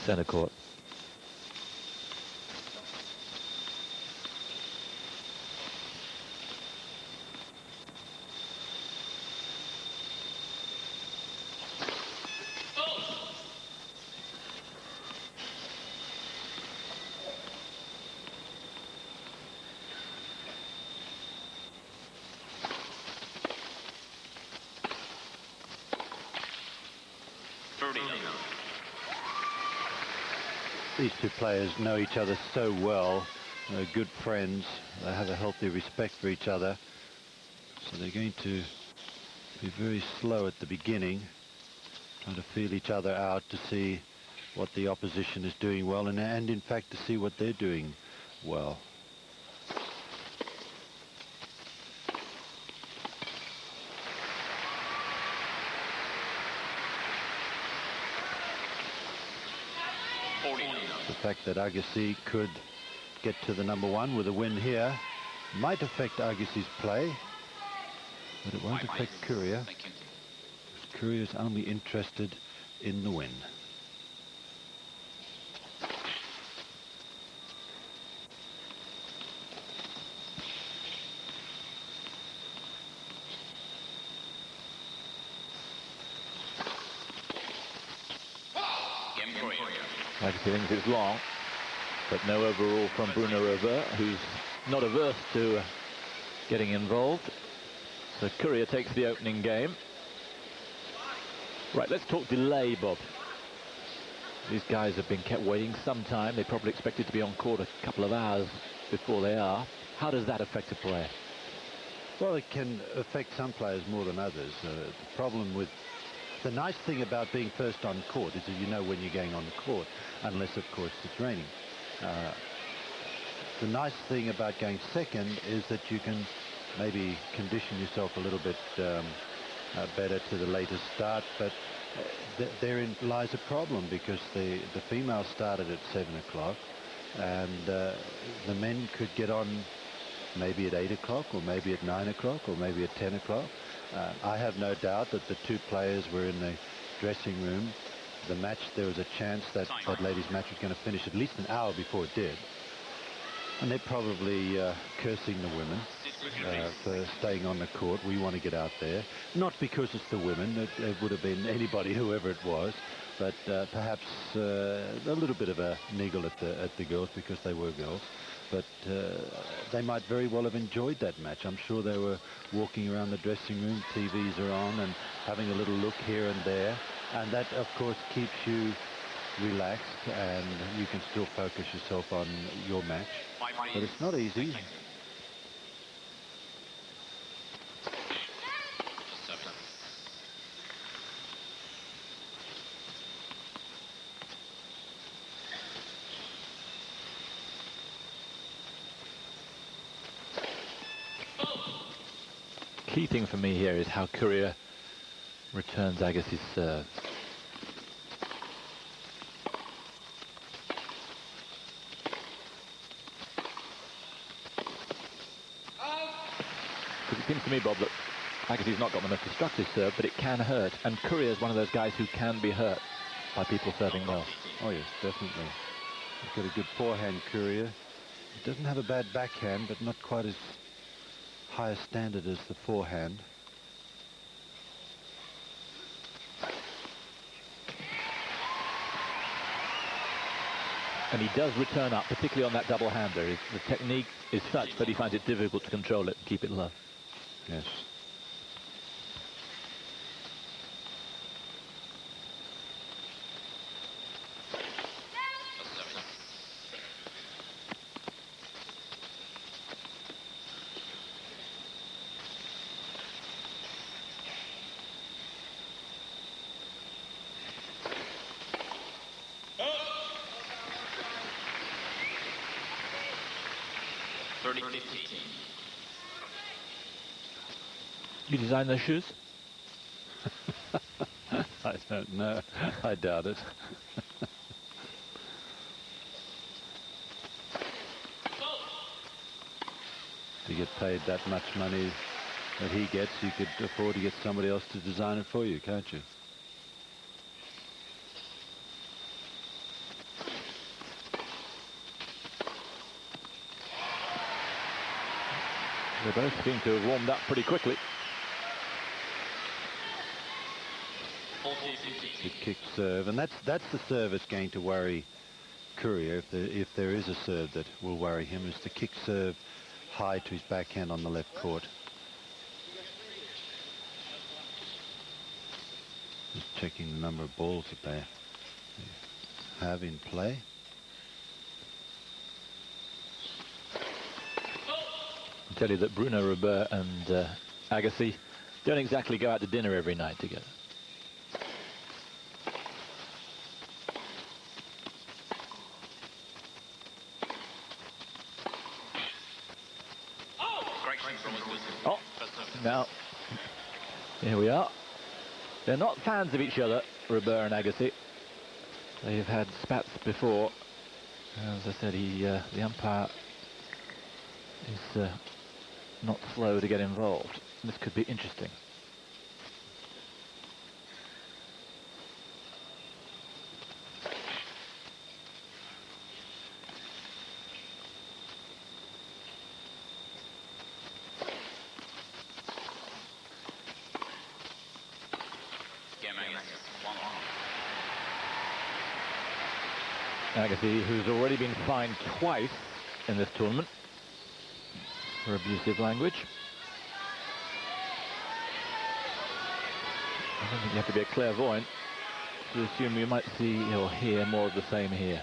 Centre court. These two players know each other so well. They're good friends. They have a healthy respect for each other. So they're going to be very slow at the beginning, trying to feel each other out to see what the opposition is doing well, and in fact to see what they're doing well. The fact that Agassi could get to the #1 with a win here might affect Agassi's play, but it won't affect Courier. Courier's only interested in the win. Agassi thinks it's long, but no overall from Bruno Robert, who's not averse to getting involved. So Courier takes the opening game. Right, let's talk delay, Bob. These guys have been kept waiting some time. They probably expected to be on court a couple of hours before they are. How does that affect a player? Well, it can affect some players more than others. The problem with the nice thing about being first on court is that you know when you're going on court, unless, of course, it's raining. The nice thing about going second is that you can maybe condition yourself a little bit better to the latest start, but therein lies a problem, because the females started at 7 o'clock, and the men could get on maybe at 8 o'clock, or maybe at 9 o'clock, or maybe at 10 o'clock. I have no doubt that the two players were in the dressing room. The match, there was a chance that that ladies' match was going to finish at least an hour before it did. And they're probably cursing the women for staying on the court. We want to get out there. Not because it's the women. It would have been anybody, whoever it was. But perhaps a little bit of a niggle at the girls, because they were girls. But they might very well have enjoyed that match. I'm sure they were walking around the dressing room, TVs are on, and having a little look here and there. And that, of course, keeps you relaxed, and you can still focus yourself on your match. But it's not easy. Key thing for me here is how Courier returns Agassi's serve. Because it seems to me, Bob, that Agassi's not got the most destructive serve, but it can hurt. And Courier is one of those guys who can be hurt by people serving well. Oh, yes, definitely. He's got a good forehand, Courier. He doesn't have a bad backhand, but not quite as high a standard as the forehand. And he does return up, particularly on that double-hander. The technique is such that he finds it difficult to control it and keep it low. Yes. You designed those shoes? I don't know. I doubt it. To get paid that much money that he gets, you could afford to get somebody else to design it for you, can't you? They both seem to have warmed up pretty quickly. Good kick serve, and that's the serve that's going to worry Courier, if there is a serve that will worry him, is the kick serve high to his backhand on the left court. Just checking the number of balls that they have in play. I'll tell you that Bruno Robert and Agassi don't exactly go out to dinner every night together. Oh, now, here we are. They're not fans of each other, Robert and Agassi. They've had spats before. As I said, the umpire is not slow to get involved. This could be interesting. Agassi, who's already been fined twice in this tournament for abusive language. I don't think you have to be a clairvoyant to assume you might see or hear more of the same here.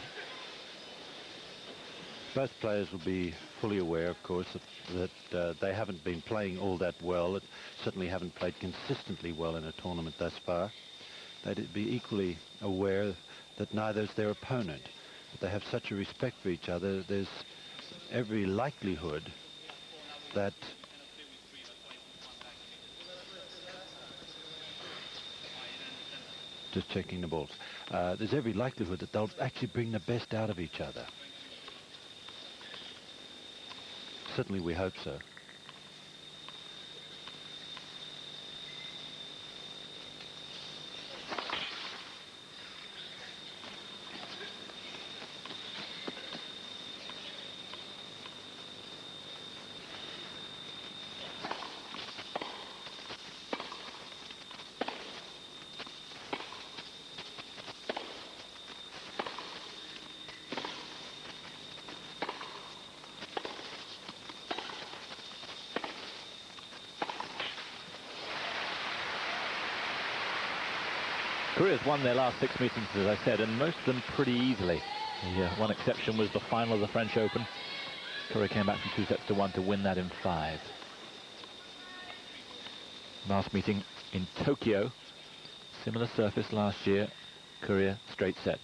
Both players will be fully aware, of course, that they haven't been playing all that well. Certainly haven't played consistently well in a tournament thus far. They'd be equally aware that neither is their opponent. But they have such a respect for each other, there's every likelihood that just checking the balls. There's every likelihood that they'll actually bring the best out of each other. Certainly we hope so. Courier's won their last 6 meetings, as I said, and most of them pretty easily. The one exception was the final of the French Open. Courier came back from 2-1 to win that in 5. Last meeting in Tokyo, similar surface last year. Courier straight sets.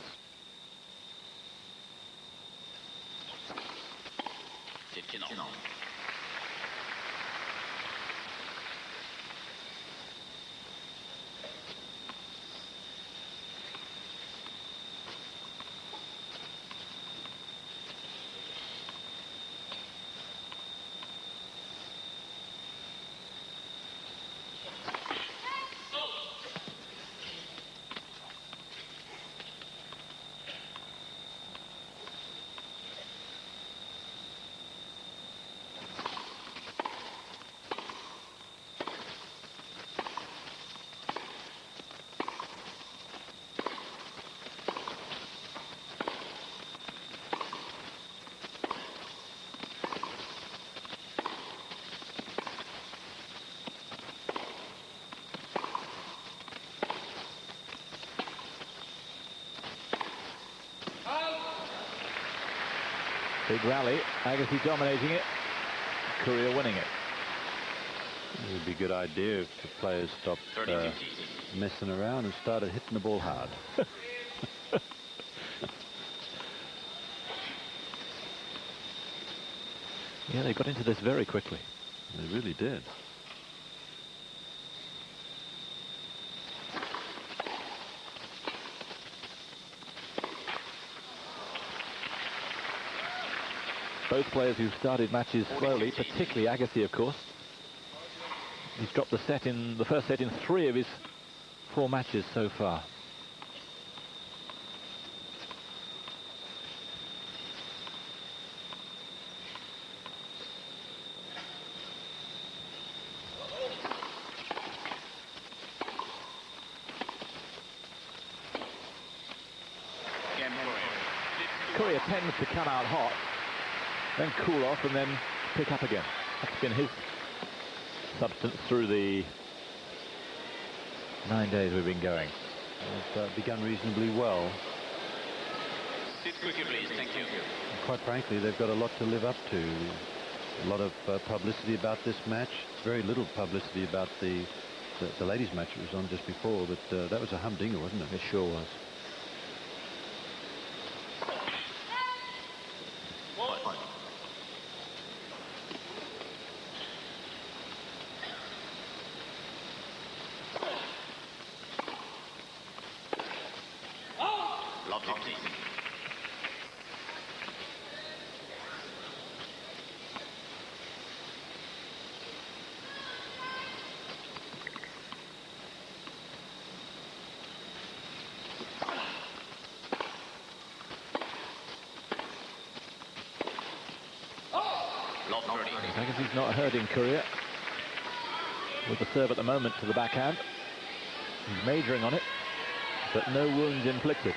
Big rally, Agassi dominating it, Courier winning it. It would be a good idea if the players stopped messing around and started hitting the ball hard. Yeah, they got into this very quickly. They really did. Both players who've started matches slowly, particularly Agassi, of course. He's dropped the first set in 3 of his 4 matches so far. Courier tends to come out hot, then cool off, and then pick up again. That's been his substance through the 9 days we've been going. They've begun reasonably well. Sit quickly, please. Thank you. And quite frankly, they've got a lot to live up to. A lot of publicity about this match. Very little publicity about the ladies' match that was on just before, but that was a humdinger, wasn't it? It sure was. Lovely, please. Agassi's not hurting Courier with the serve at the moment to the backhand. He's majoring on it, but no wounds inflicted.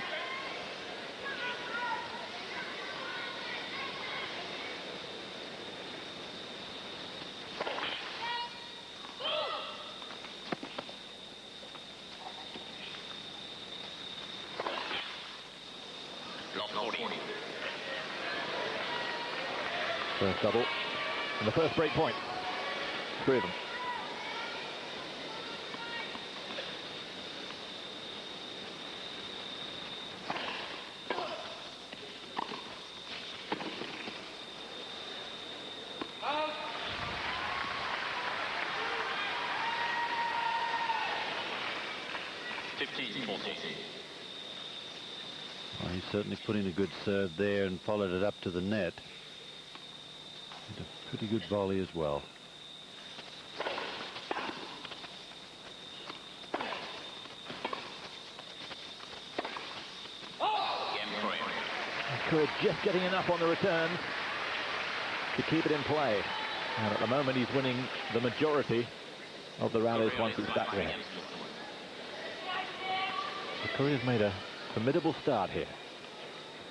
First double, and the first break point. 3 of them. Well, he certainly put in a good serve there and followed it up to the net. And a pretty good volley as well. Courier just getting enough on the returns to keep it in play. And at the moment he's winning the majority of the rallies once it's back there. So Courier's made a formidable start here.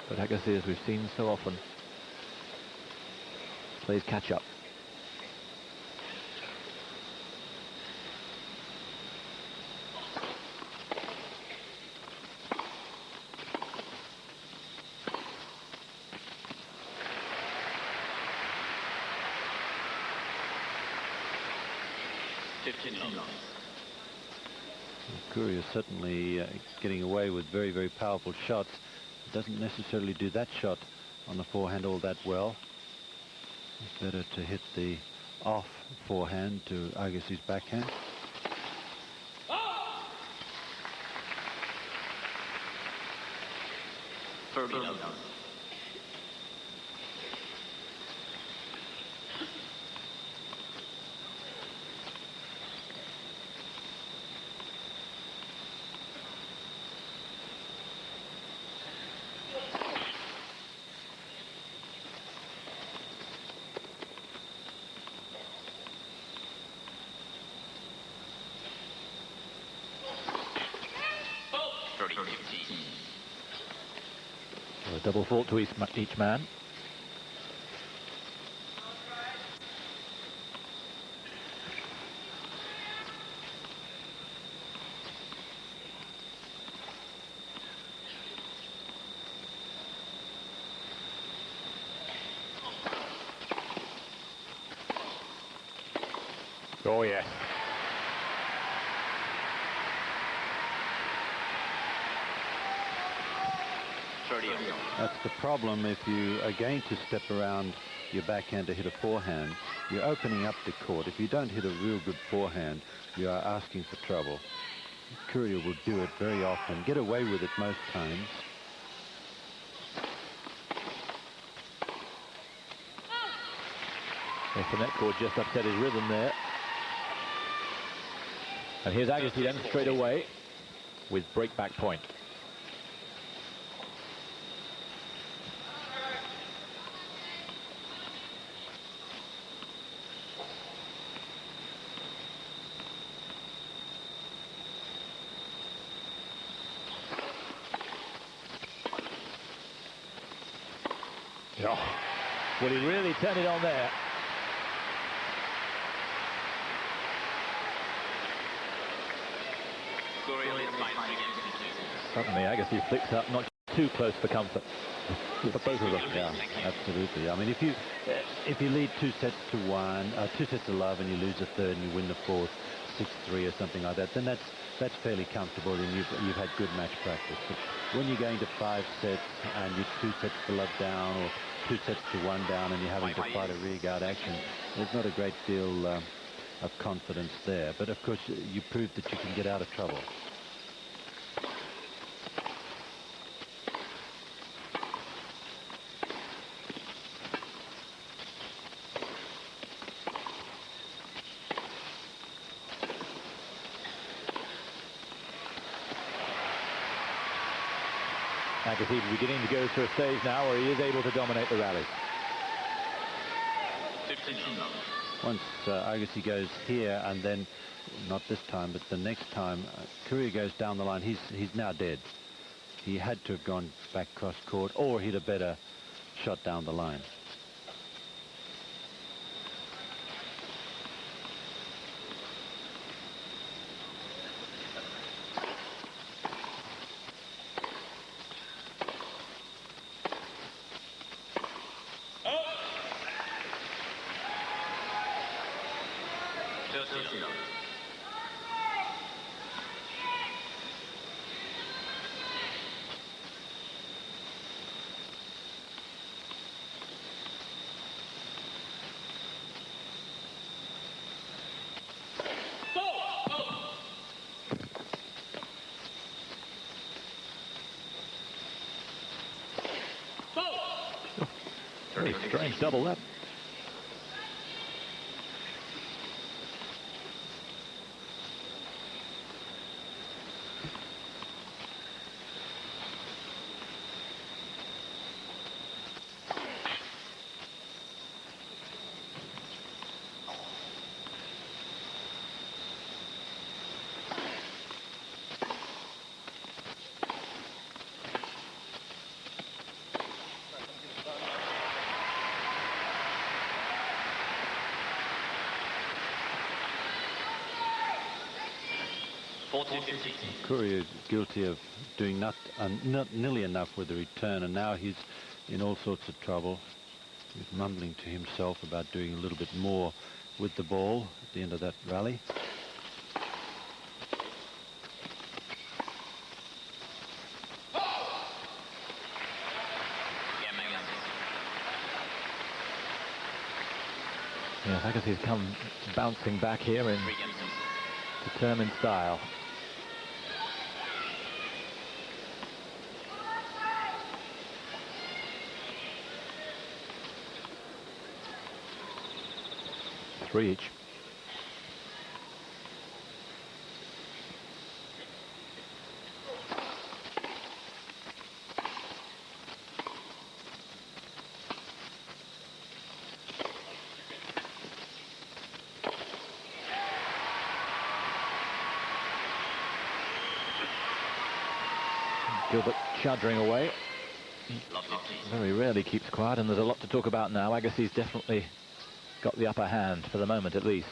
But Agassi, as we've seen so often, plays catch up. Courier is certainly getting away with very, very powerful shots. Doesn't necessarily do that shot on the forehand all that well. It's better to hit the off forehand to Agassi's backhand. So a double fault to each man. Oh yes. That's the problem if you are going to step around your backhand to hit a forehand. You're opening up the court. If you don't hit a real good forehand, you are asking for trouble. Courier will do it very often, get away with it most times. Yes, the net cord just upset his rhythm there. And here's Agassi then straight away with break-back point. Oh, well, he really turned it on there. Courier leads by 3 games to 2. Suddenly, Agassi flicks up, not too close for comfort for both of them. Yeah, absolutely. I mean, if you lead 2-1, 2-love, and you lose the third and you win the fourth, 6-3 or something like that, then that's fairly comfortable, and you've had good match practice. But when you're going to 5 sets and you're 2-love down, or 2-1 down, and you're having to fight a rearguard action, there's not a great deal of confidence there. But of course, you proved that you can get out of trouble. Agassi beginning to go through a stage now where he is able to dominate the rally. 15 love. Once Agassi goes here, and then, not this time, but the next time, Courier goes down the line, he's now dead. He had to have gone back cross court, or he'd have better shot down the line. Very strange double that. Courier guilty of doing not nearly enough with the return, and now he's in all sorts of trouble. He's mumbling to himself about doing a little bit more with the ball at the end of that rally. Yes, Agassi's come bouncing back here in determined style. Three each. Gilbert chuddering away. He very rarely keeps quiet, and there's a lot to talk about now. Agassi's definitely got the upper hand for the moment, at least.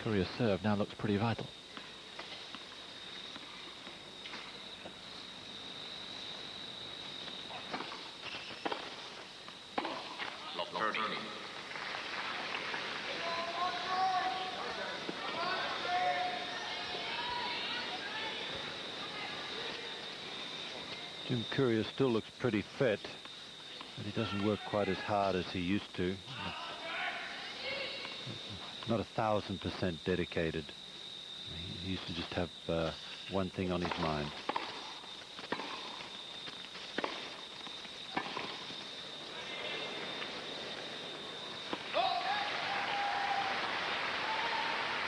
Courier's serve now looks pretty vital. Jim Courier still looks pretty fit, but he doesn't work quite as hard as he used to. Not 1,000% dedicated. He used to just have one thing on his mind.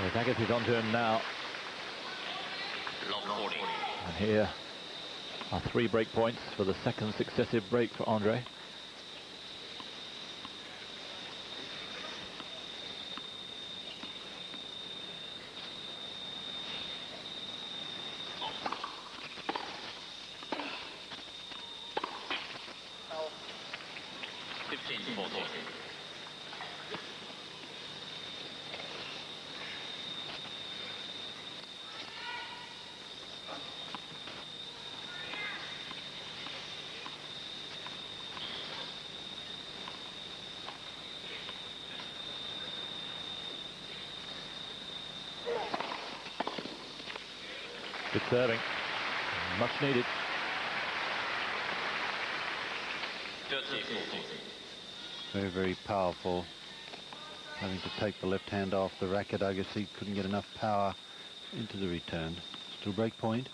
Well, Agassi's onto him now. And here are 3 break points for the second successive break for Andre. 13-14. Good serving. Much needed. 13-14. Very, very powerful. Having to take the left hand off the racket, Agassi couldn't get enough power into the return. Still break point.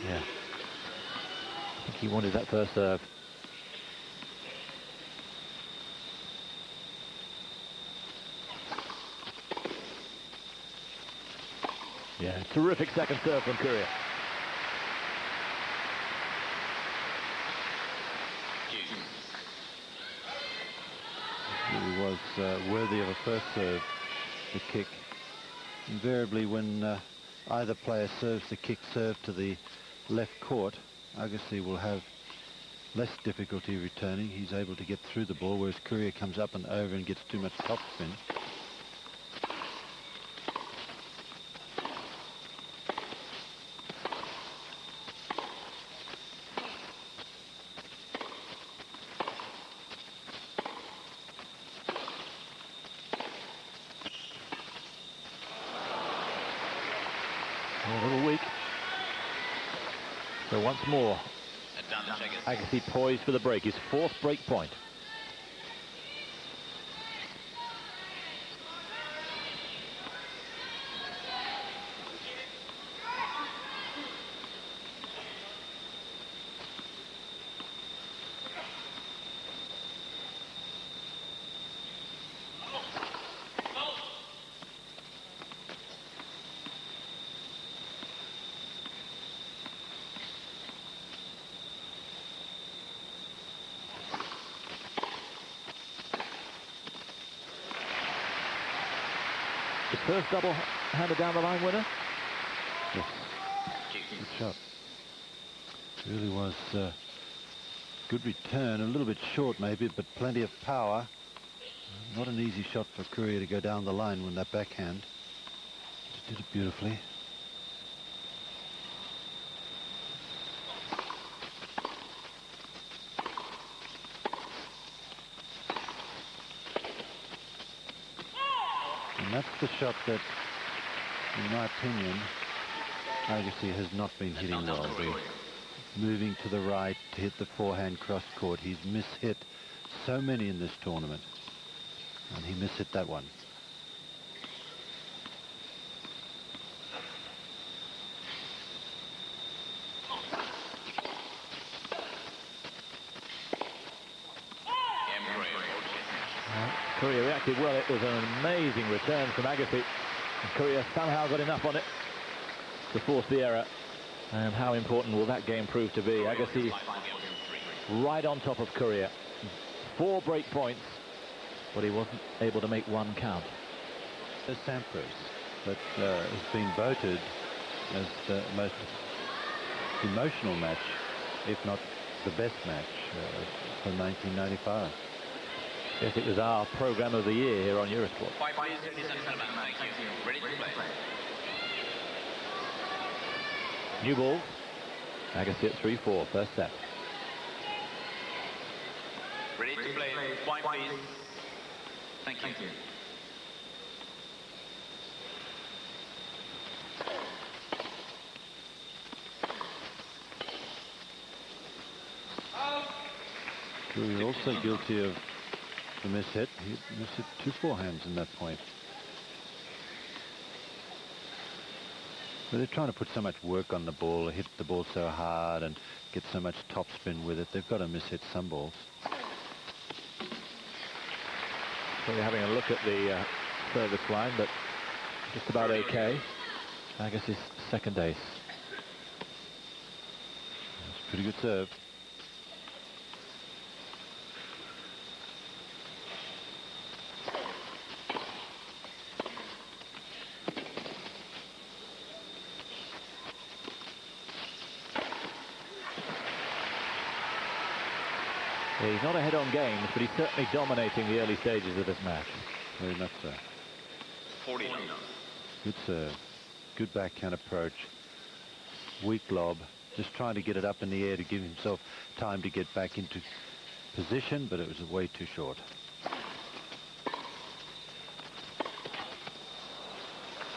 Yeah. I think he wanted that first serve. Yeah, terrific second serve from Courier. It was worthy of a first serve, the kick. Invariably when either player serves the kick serve to the left court, Agassi will have less difficulty returning. He's able to get through the ball, whereas Courier comes up and over and gets too much topspin. A little weak. So once more, Advantage Agassi. Agassi poised for the break. His fourth break point. His first double-handed down the line winner. Yes. Good shot. Really was good return. A little bit short maybe, but plenty of power. Not an easy shot for Courier to go down the line with that backhand. He did it beautifully. And that's the shot that, in my opinion, Agassi has not been hitting well. Moving to the right to hit the forehand cross court. He's mishit so many in this tournament. And he mishit that one. Courier reacted well. It was an amazing return from Agassi. And Courier somehow got enough on it to force the error. And how important will that game prove to be? Agassi right on top of Courier. 4 break points, but he wasn't able to make one count. The Sampras that has been voted as the most emotional match, if not the best match for 1995. Yes, it was our programme of the year here on Eurosport. 5 please, ladies and gentlemen. Thank you. Ready to play. New ball. Agassi at 3-4, first set. Ready to play. 5 please. Thank you. Courier also guilty of the mishit. He mishit 2 forehands in that point. But they're trying to put so much work on the ball, hit the ball so hard and get so much topspin with it. They've got to mishit some balls. So we're having a look at the service line, but just about okay. Agassi's second ace. That's a pretty good serve. He's not ahead on games, but he's certainly dominating the early stages of this match. Very much so. 40. Good serve. Good backhand approach. Weak lob. Just trying to get it up in the air to give himself time to get back into position, but it was way too short.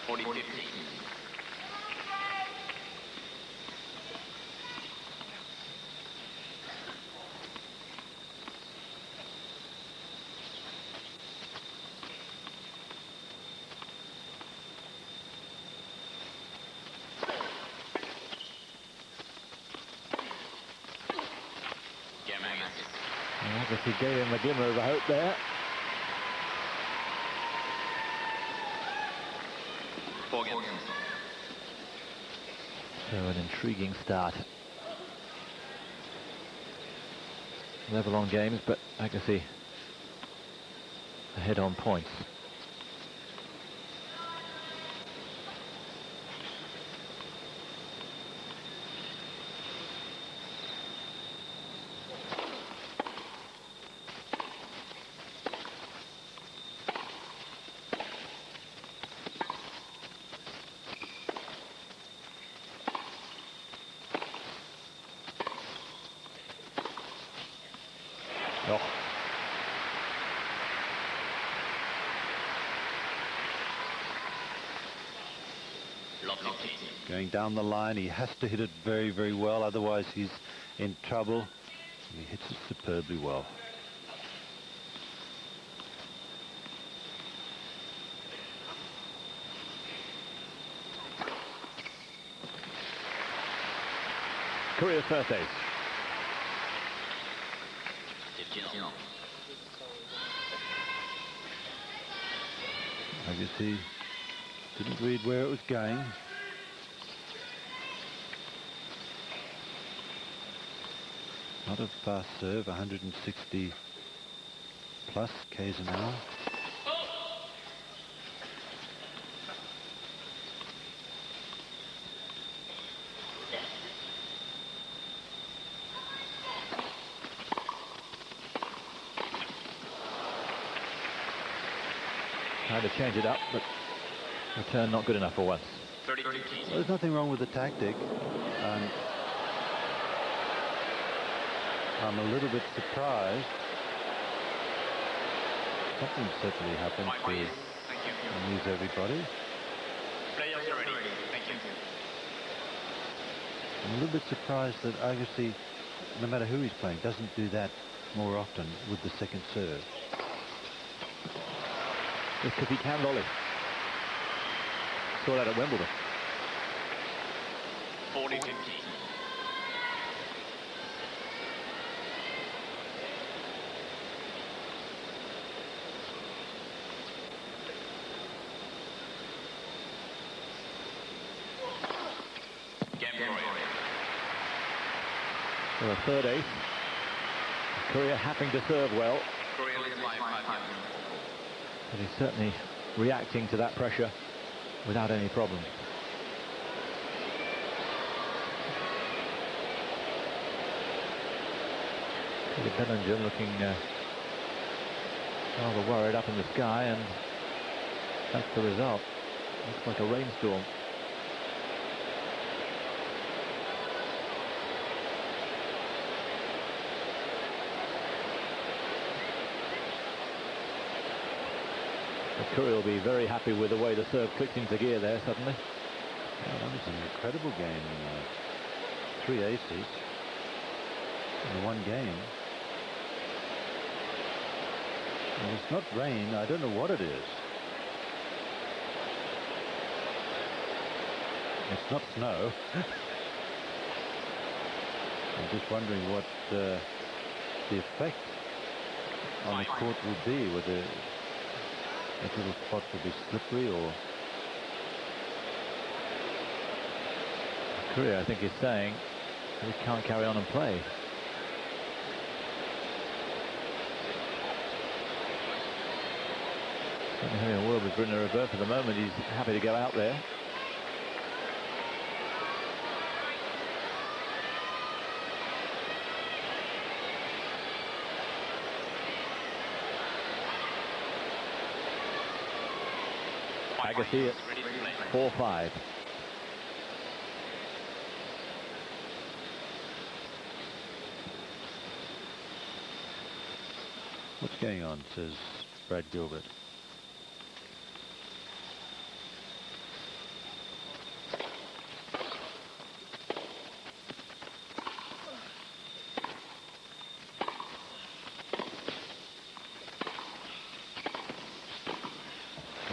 40. Agassi gave him a glimmer of a hope there. 4 games. So an intriguing start. Level on games, but Agassi ahead on points. Oh. Going down the line, he has to hit it very, very well, otherwise he's in trouble. He hits it superbly well. Courier's first ace. Agassi didn't read where it was going. Not a fast serve, 160 plus k's an hour. Trying to change it up, but return not good enough for once. 30. Well, there's nothing wrong with the tactic. I'm a little bit surprised. Something certainly happened to Thank you. amuse everybody. Players are ready. Thank you. I'm a little bit surprised that Agassi, no matter who he's playing, doesn't do that more often with the second serve. Because he can volley. Saw that at Wimbledon. 40. For a third ace. Courier having to serve well. But he's certainly reacting to that pressure without any problem. Bellinger looking rather worried up in the sky, and that's the result. Looks like a rainstorm. Courier will be very happy with the way the serve clicked into gear there suddenly. Yeah, that was an incredible game. 3 aces in one game. And it's not rain. I don't know what it is. It's not snow. I'm just wondering what the effect on the court would be, whether that little spot will be slippery or... Courier, I think, is saying that he can't carry on and play. Certainly having a word with Bruno Robert for the moment. He's happy to go out there. Agassi at 4-5. What's going on, says Brad Gilbert.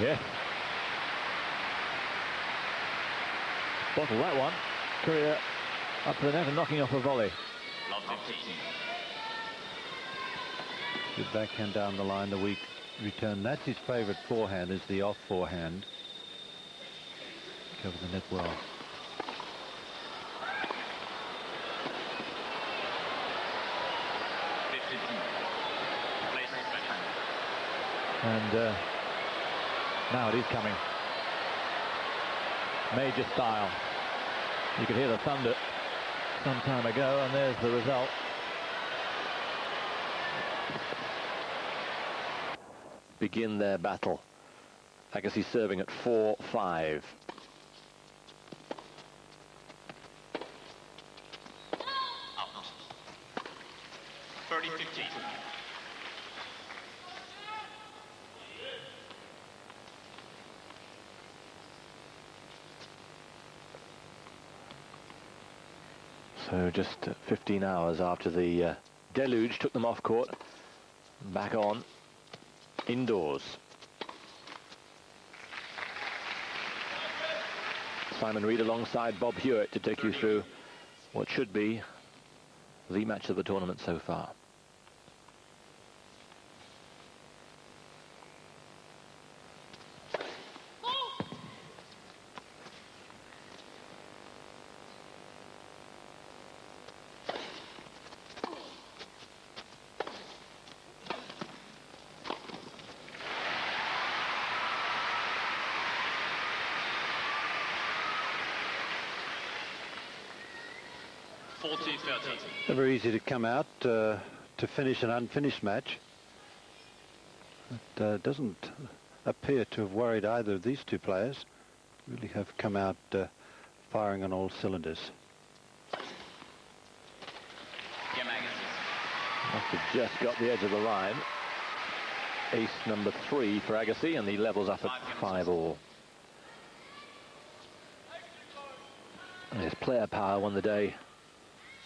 Yeah. Bottle that one. Courier up to the net and knocking off a volley. Good backhand down the line, the weak return. That's his favourite forehand, is the off forehand. Cover the net well. And now it is coming. Major style. You could hear the thunder some time ago, and there's the result. Begin their battle. Agassi serving at 4-5. Out. 30-15. So just 15 hours after the deluge took them off court, back on indoors. Simon Reed alongside Bob Hewitt to take you through what should be the match of the tournament so far. Never easy to come out to finish an unfinished match. It doesn't appear to have worried either of these two players. Really have come out firing on all cylinders. Must have just got the edge of the line. Ace number 3 for Agassi, and the levels up at 5-all. His player power won the day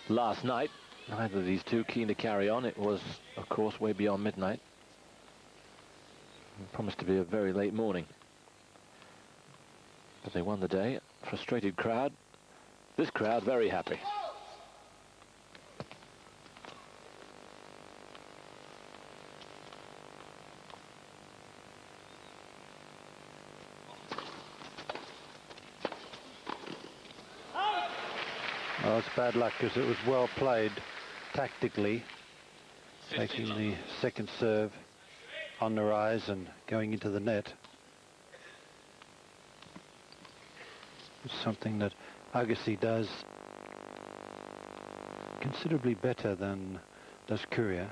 last night. Neither of these two keen to carry on. It was, of course, way beyond midnight. It promised to be a very late morning. But they won the day. Frustrated crowd. This crowd very happy. Well, it's bad luck because it was well played tactically, taking the second serve on the rise and going into the net. It's something that Agassi does considerably better than does Courier.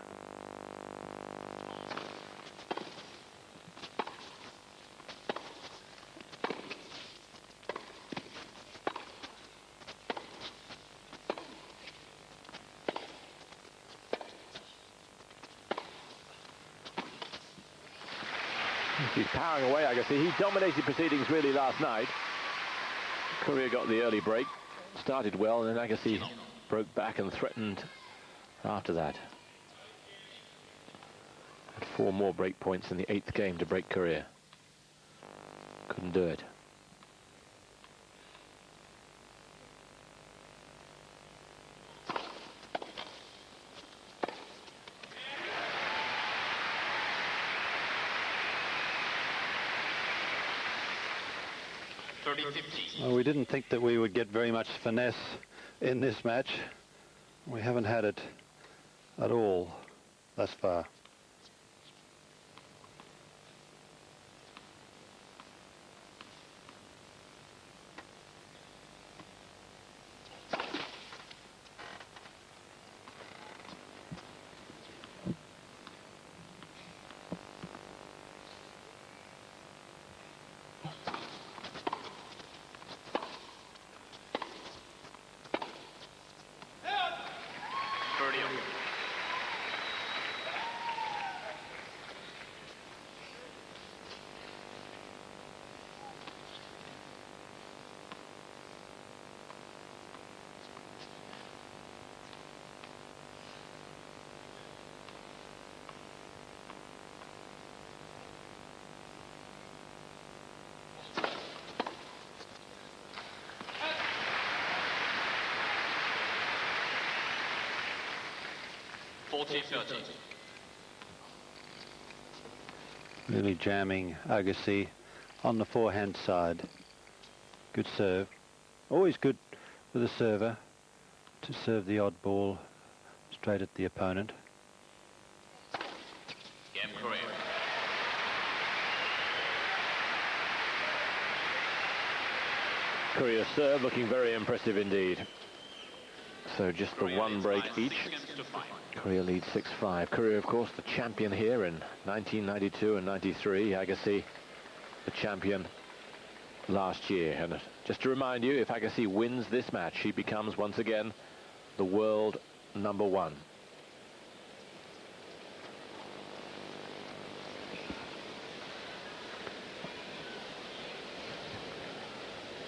He's powering away, Agassi. He dominated proceedings really last night. Courier got the early break, started well, and then Agassi broke back and threatened after that. Had 4 more break points in the 8th game to break Courier. Couldn't do it. Well, we didn't think that we would get very much finesse in this match. We haven't had it at all thus far. 40-30. Really jamming Agassi on the forehand side. Good serve. Always good for the server to serve the odd ball straight at the opponent. Game Courier. Courier's serve looking very impressive indeed. So just the one break each. Courier leads 6-5. Courier, of course, the champion here in 1992 and 93. Agassi, the champion last year. And just to remind you, if Agassi wins this match, he becomes once again the world #1.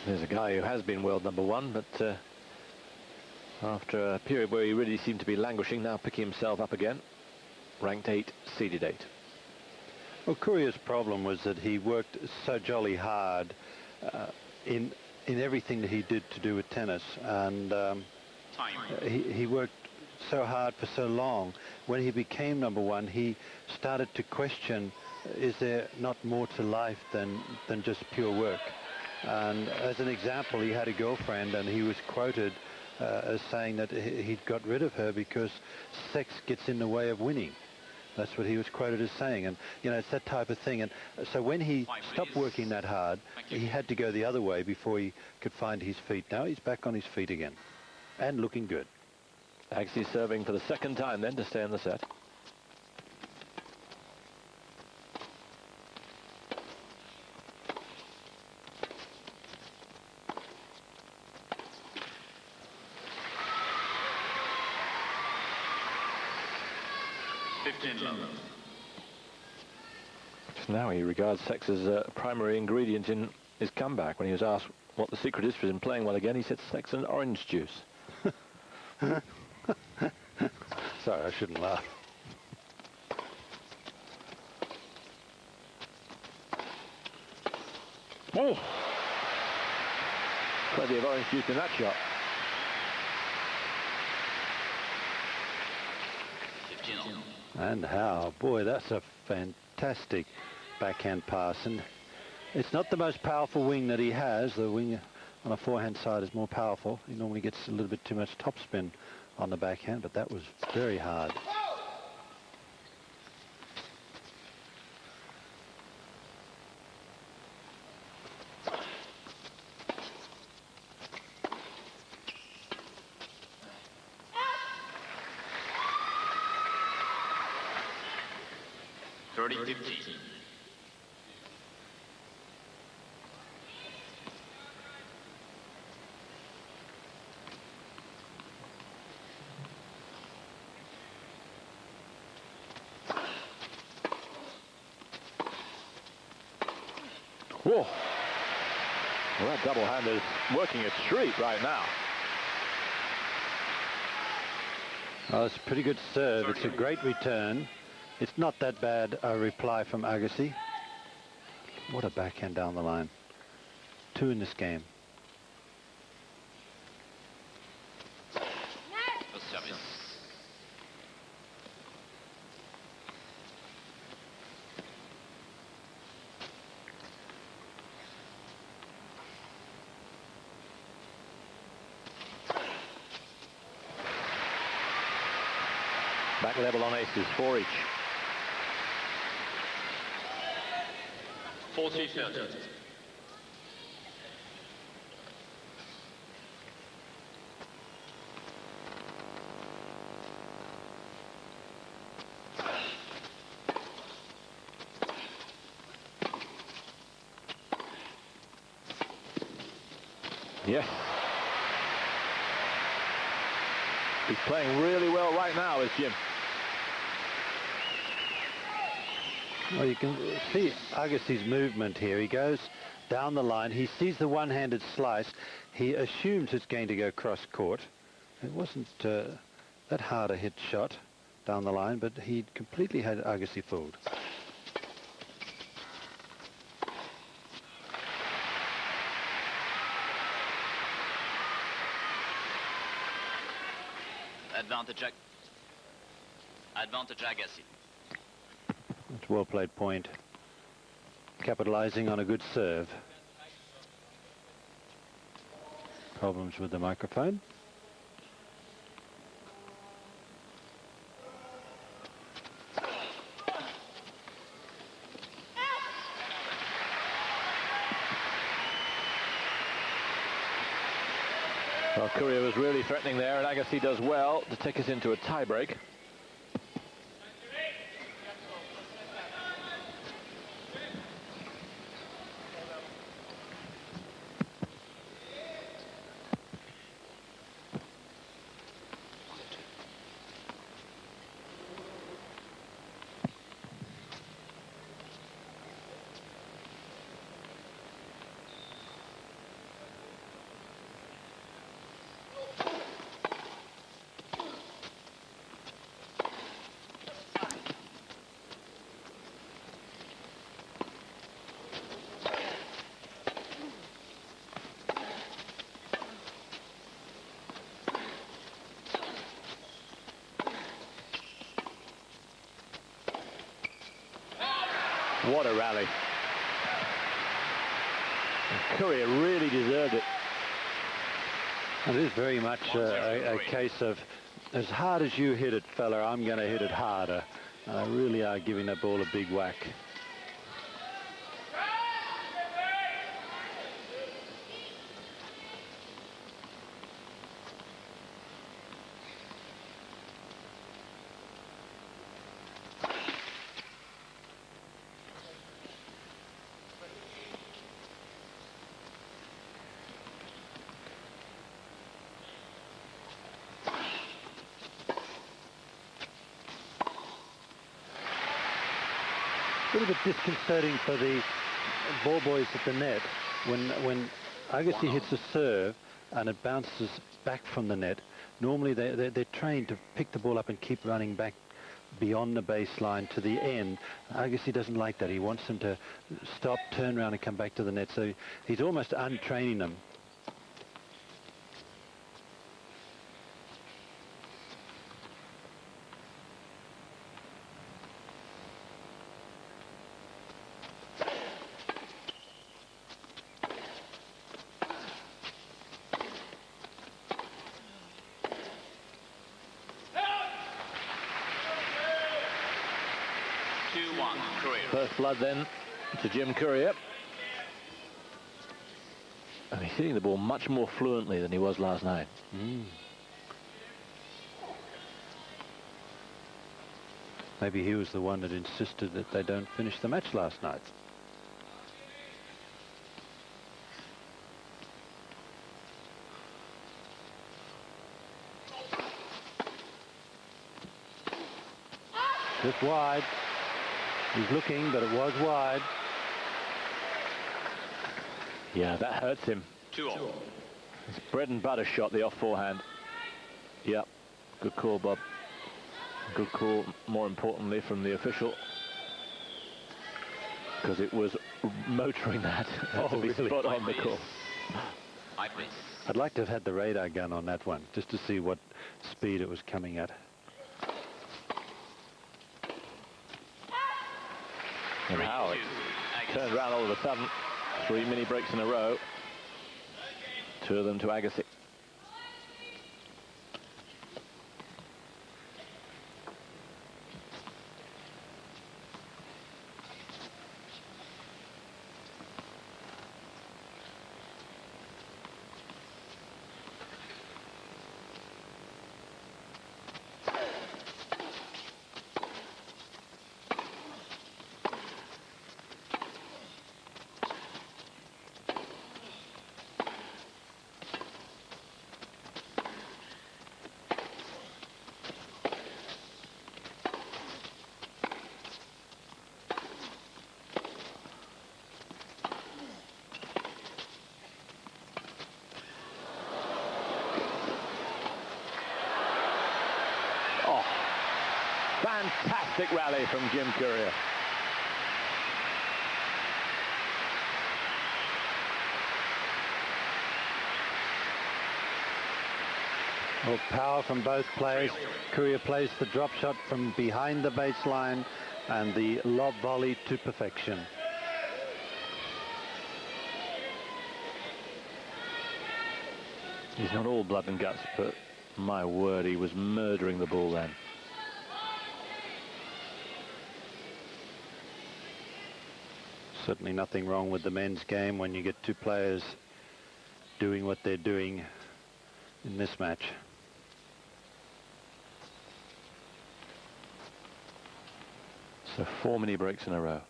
There's a guy who has been world #1, but after a period where he really seemed to be languishing, now picking himself up again. Ranked 8, seeded 8. Well, Courier's problem was that he worked so jolly hard in everything that he did to do with tennis, and he worked so hard for so long. When he became #1, he started to question, is there not more to life than just pure work? And as an example, he had a girlfriend, and he was quoted as saying that he'd got rid of her because sex gets in the way of winning. That's what he was quoted as saying. And, you know, it's that type of thing. And so when he stopped working that hard, he had to go the other way before he could find his feet. Now he's back on his feet again and looking good. Agassi serving for the second time then to stay in the set. Now he regards sex as a primary ingredient in his comeback. When he was asked what the secret is for him playing well again, he said sex and orange juice. Sorry, I shouldn't laugh. Oh! Plenty of orange juice in that shot. 15. And how, boy, that's a fantastic backhand pass. And it's not the most powerful wing that he has. The wing on a forehand side is more powerful. He normally gets a little bit too much topspin on the backhand, but that was very hard. Whoa. Well, that double hand is working a treat right now. Oh, it's a pretty good serve. It's a great return. It's not that bad a reply from Agassi. What a backhand down the line. 2 in this game. Back level on aces, 4 each. 40-30. Yes. He's playing really well right now, is Jim. Well, you can see Agassi's movement here. He goes down the line. He sees the one-handed slice. He assumes it's going to go cross-court. It wasn't that hard a hit shot down the line, but he completely had Agassi fooled. Advantage. Advantage Agassi. It's well played point. Capitalizing on a good serve. Problems with the microphone. Well, Courier was really threatening there, and Agassi does well to take us into a tie-break. What a rally. Courier really deserved it. It is very much a case of, as hard as you hit it, fella, I'm going to hit it harder. And they really are giving that ball a big whack. A little bit disconcerting for the ball boys at the net when Agassi hits a serve and it bounces back from the net. Normally they're trained to pick the ball up and keep running back beyond the baseline to the end. Agassi doesn't like that. He wants them to stop, turn around and come back to the net. So he's almost untraining them. First blood then to Jim Courier. And he's hitting the ball much more fluently than he was last night. Maybe he was the one that insisted that they don't finish the match last night. Just wide. He's looking, but it was wide. Yeah, that hurts him. 2-all. His bread and butter shot, the off forehand. Yep, good call, Bob. Good call, more importantly, from the official. Because it was motoring that. To be really? spot on the call. I'd like to have had the radar gun on that one, just to see what speed it was coming at. And how it turned around all of a sudden. 3 mini breaks in a row. 2 of them to Agassi. Fantastic rally from Jim Courier. Well, power from both players. Courier plays the drop shot from behind the baseline and the lob volley to perfection. He's not all blood and guts, but my word, he was murdering the ball then. Certainly nothing wrong with the men's game when you get two players doing what they're doing in this match. So 4 mini breaks in a row.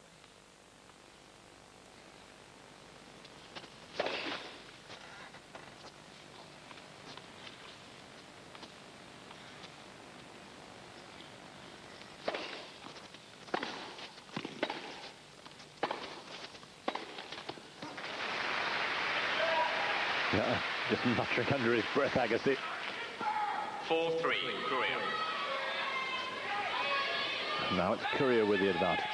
Yeah, just muttering under his breath, Agassi. 4-3, Courier. Now it's Courier with the advantage.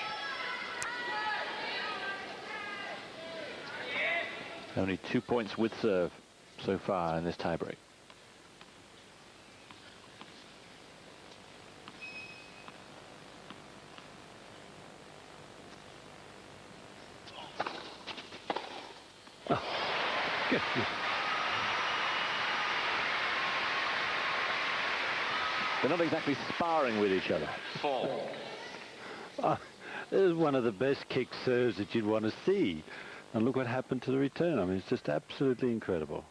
Only 2 points with serve so far in this tiebreak. Oh, good. They're not exactly sparring with each other. 4. This is one of the best kick serves that you'd want to see. And look what happened to the return. I mean, it's just absolutely incredible.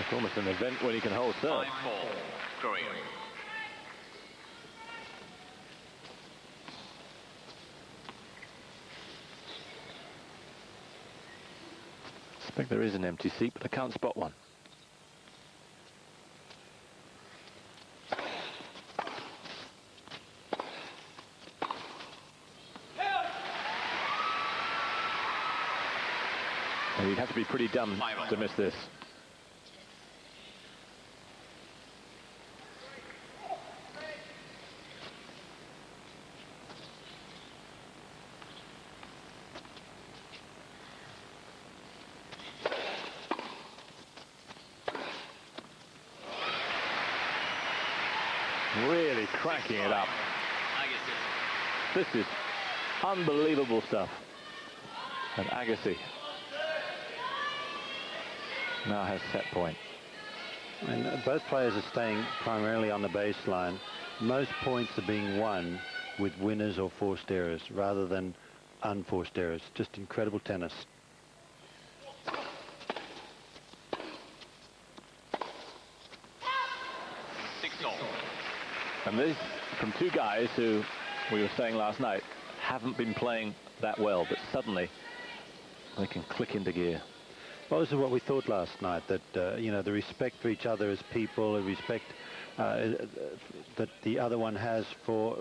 It's almost an event when he can hold serve. 5-4, Courier. I think there is an empty seat, but I can't spot one. And you'd have to be pretty dumb to miss this. Really cracking it up. Agassi. This is unbelievable stuff. And Agassi now has set point. And both players are staying primarily on the baseline. Most points are being won with winners or forced errors rather than unforced errors. Just incredible tennis. 6-all. And this from two guys who, we were saying last night, haven't been playing that well, but suddenly they can click into gear. Well, this is what we thought last night, that, you know, the respect for each other as people, the respect that the other one has for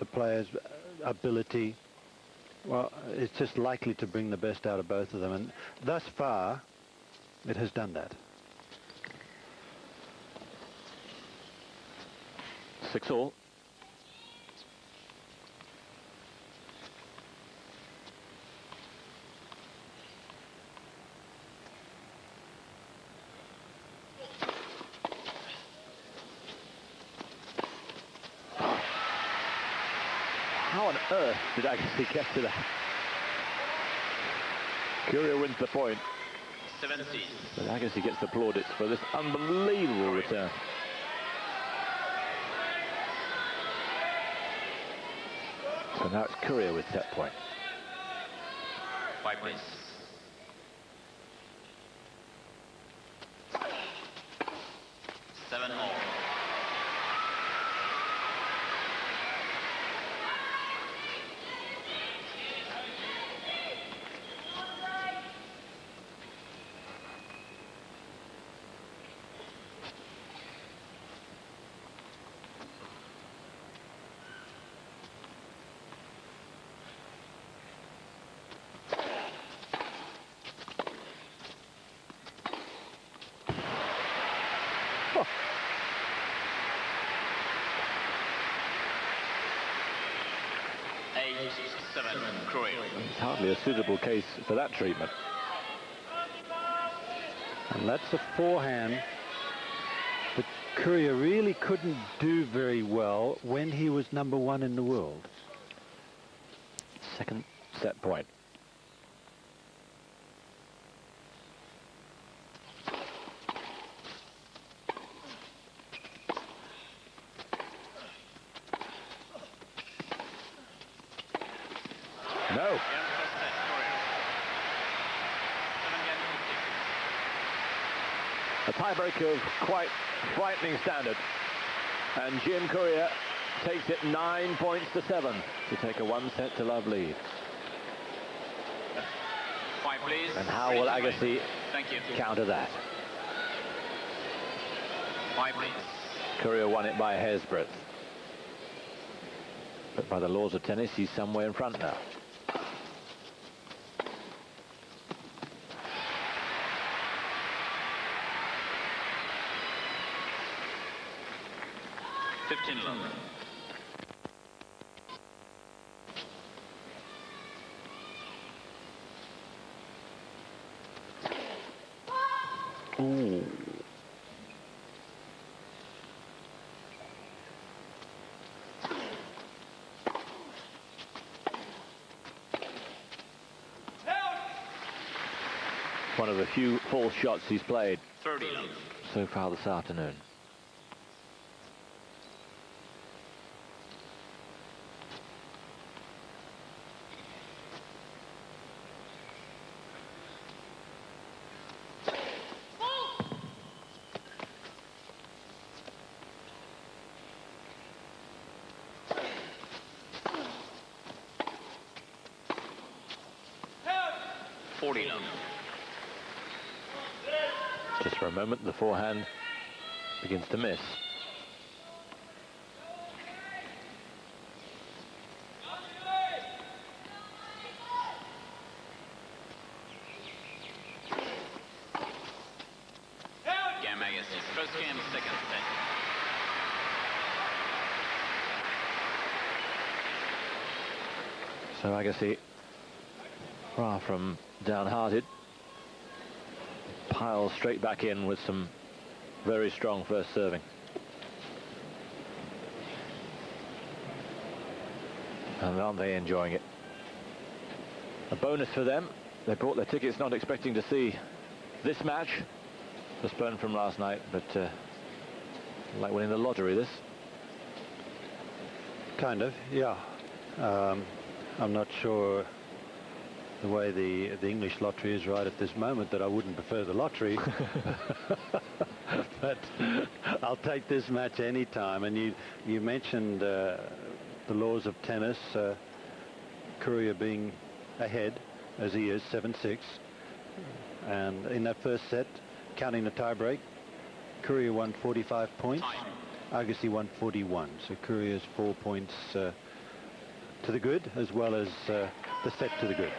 the player's ability, well, it's just likely to bring the best out of both of them. And thus far, it has done that. 6-all. How on earth did Agassi get to that? Courier wins the point. 17. But Agassi gets the plaudits for this unbelievable return. So now it's Courier with set point. 5 please. Seven all. 7, Courier. It's hardly a suitable case for that treatment. And that's a forehand that Courier really couldn't do very well when he was #1 in the world. Second set point. No. A tiebreak of quite frightening standard. And Jim Courier takes it 9 points to 7 to take a 1-set to love lead. 5, please. And how will Agassi Thank you. counter that? 5, please. Courier won it by a hair's breadth. But by the laws of tennis, he's somewhere in front now. Love. Ooh. One of the few false shots he's played 30. so far this afternoon. Just for a moment, the forehand begins to miss. Game Agassi. First game, second set. So Agassi, far from downhearted, piles straight back in with some very strong first serving. And aren't they enjoying it? A bonus for them. They bought their tickets not expecting to see this match, postponed from last night, but like winning the lottery, this. Kind of, yeah. I'm not sure the way the English lottery is right at this moment that I wouldn't prefer the lottery. But I'll take this match any time. And you mentioned the laws of tennis, Courier being ahead as he is, 7-6. And in that first set, counting the tiebreak, Courier won 45 points, Agassi won 41. So Courier's 4 points to the good, as well as the set to the good.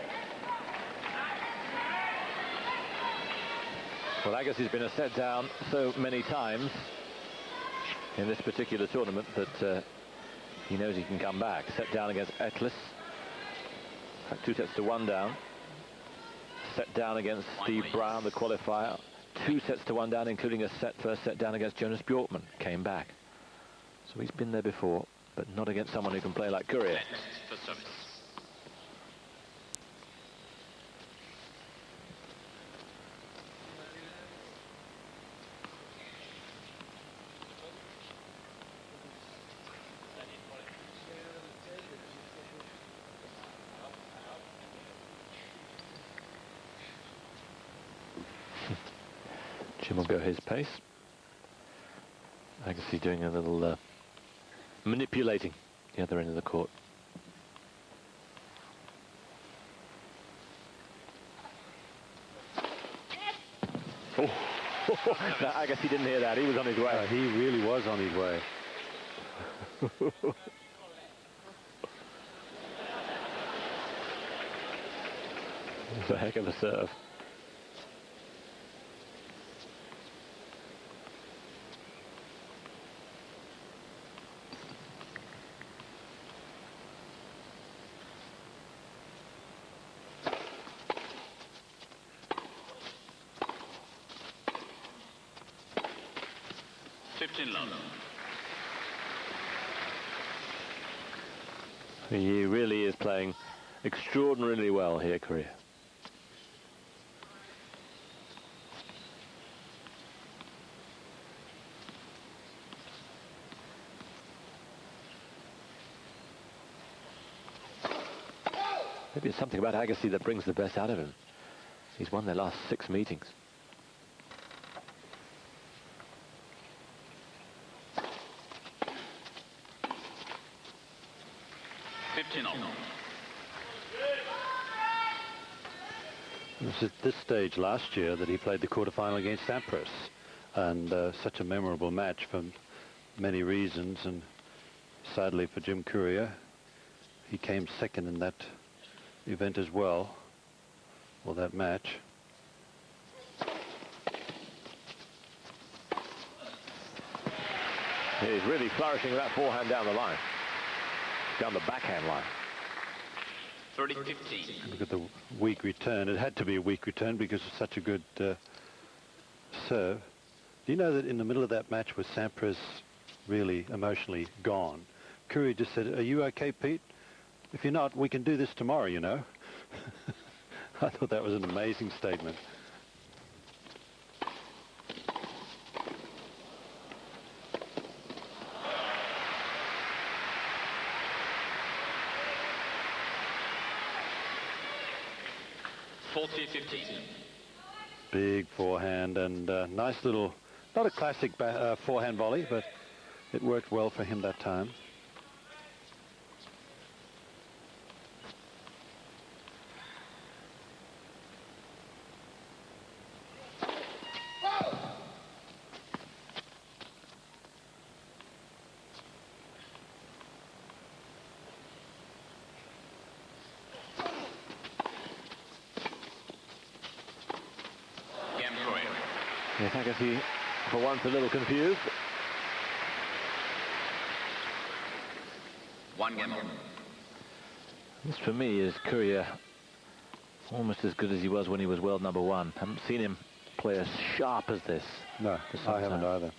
Well, Agassi's been a set down so many times in this particular tournament that he knows he can come back. Set down against Eccles. 2 sets to 1 down. Set down against Steve Brown, the qualifier. 2 sets to 1 down, including a first set down against Jonas Bjorkman. Came back. So he's been there before, but not against someone who can play like Courier. For service. Jim will go his pace. Agassi doing a little manipulating the other end of the court. Oh. No, Agassi didn't hear that. He was on his way. He really was on his way. It's a heck of a serve. 15 love. He really is playing extraordinarily well here, Courier. Maybe it's something about Agassi that brings the best out of him. He's won their last 6 meetings. It was at this stage last year that he played the quarterfinal against Sampras, and such a memorable match for many reasons, and sadly for Jim Courier, he came second in that event as well, or that match. He's really flourishing that forehand down the line, down the backhand line. 30-15. Look at the weak return. It had to be a weak return because of such a good serve. Do you know that in the middle of that match with Sampras really emotionally gone, Courier just said, "Are you okay, Pete? If you're not, we can do this tomorrow, you know." I thought that was an amazing statement. Big forehand and nice little, not a classic forehand volley, but it worked well for him that time. Yes, Agassi, for once, a little confused. One game on. This, for me, is Courier almost as good as he was when he was world #1. Haven't seen him play as sharp as this. No, I haven't either.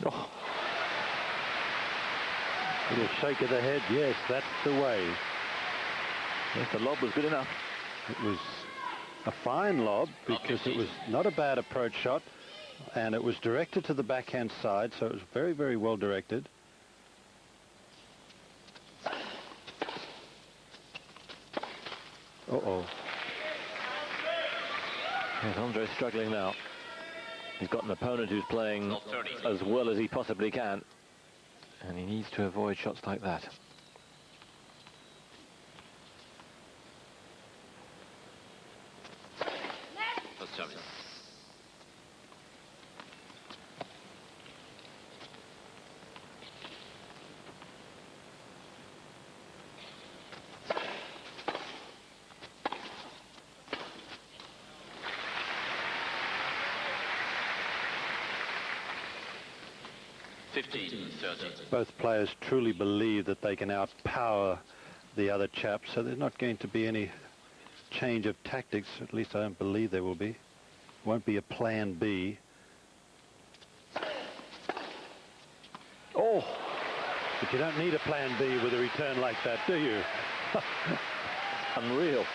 Oh. Little shake of the head. Yes, that's the way. Yes, the lob was good enough. It was a fine lob because it was not a bad approach shot, and it was directed to the backhand side, so it was very, very well directed. Uh-oh. Yes, Andre's struggling now. He's got an opponent who's playing as well as he possibly can, and he needs to avoid shots like that. First service. Both players truly believe that they can outpower the other chap, so there's not going to be any change of tactics. At least I don't believe there will be. Won't be a plan B. Oh! But you don't need a plan B with a return like that, do you? Unreal.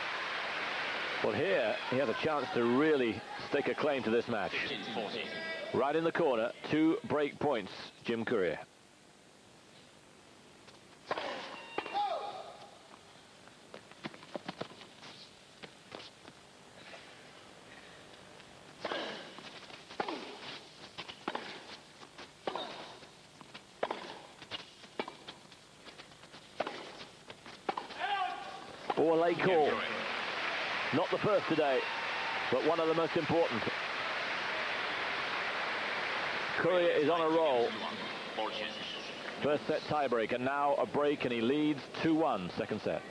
Well, here he has a chance to really stake a claim to this match. 40. Right in the corner, 2 break points, Jim Courier. Oh, a late call. Not the first today, but one of the most important. Courier is on a roll. 4 chances. First set tiebreak, and now a break, and he leads 2-1, second set.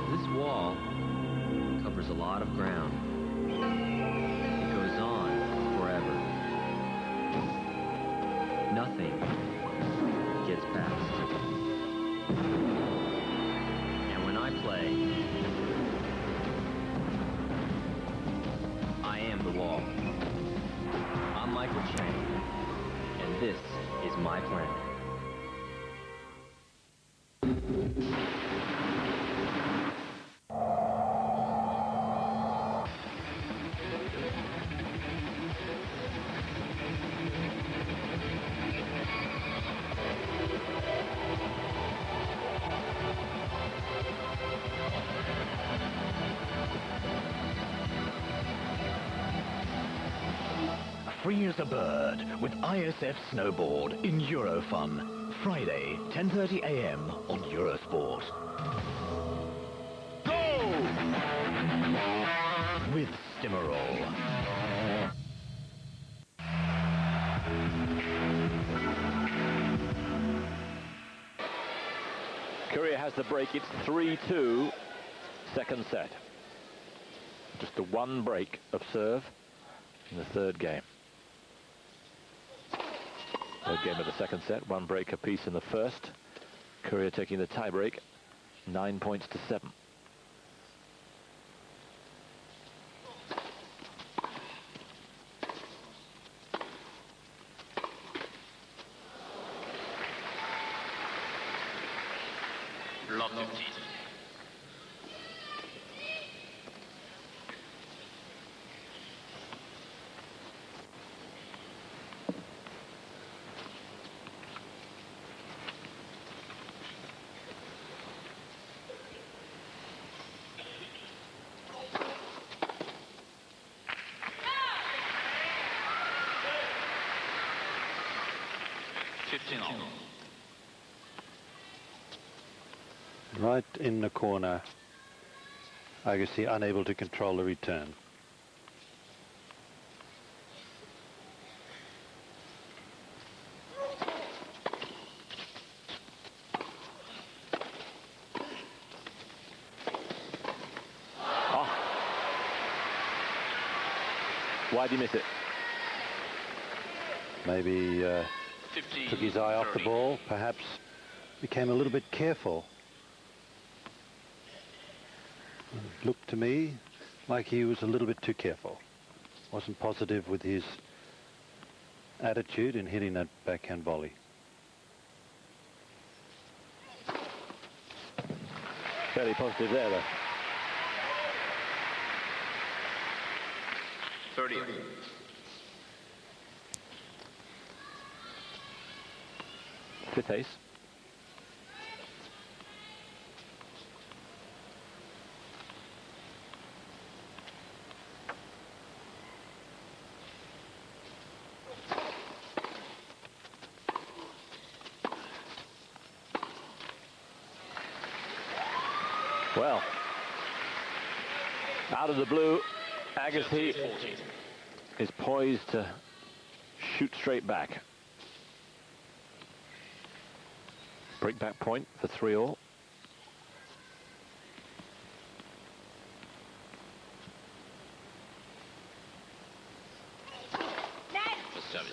This wall covers a lot of ground. It goes on forever. Nothing gets past. And when I play, I am the wall. I'm Michael Chang, and this is my plan. Free as a bird with ISF Snowboard in Eurofun. Friday, 10:30 a.m. on Eurosport. Go! With Stimmerol. Courier has the break. It's 3-2, second set. Just the one break of serve in the third game. Third game of the second set, one break apiece in the first. Courier taking the tie break, 9 points to 7. Lot 15. Right in the corner, Agassi unable to control the return. Why did he miss it? Maybe 15, took his eye off the 30. ball, perhaps became a little bit careful. It looked to me like he was a little bit too careful. Wasn't positive with his attitude in hitting that backhand volley. Fairly positive there, though. 30. Fifth ace. Well, out of the blue, Agassi 40. is poised to shoot straight back. Break back point for 3-all. For 7.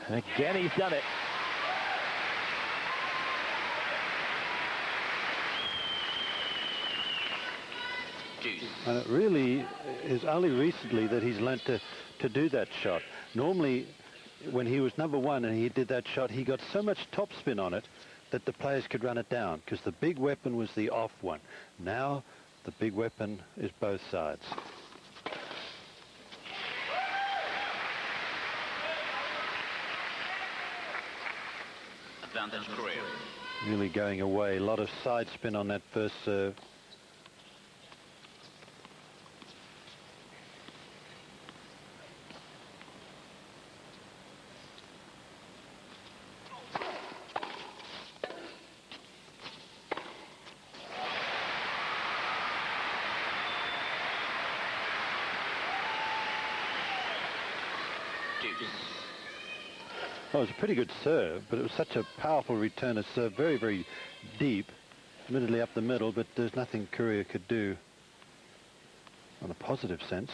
And again, he's done it. Deuce. And it really is only recently that he's learnt to do that shot. Normally, when he was number one and he did that shot, he got so much topspin on it that the players could run it down, because the big weapon was the off one. Now the big weapon is both sides. Advantage Courier. Really going away. A lot of side spin on that first serve. Oh, it was a pretty good serve, but it was such a powerful return of serve, very, very deep, admittedly up the middle, but there's nothing Courier could do on a positive sense.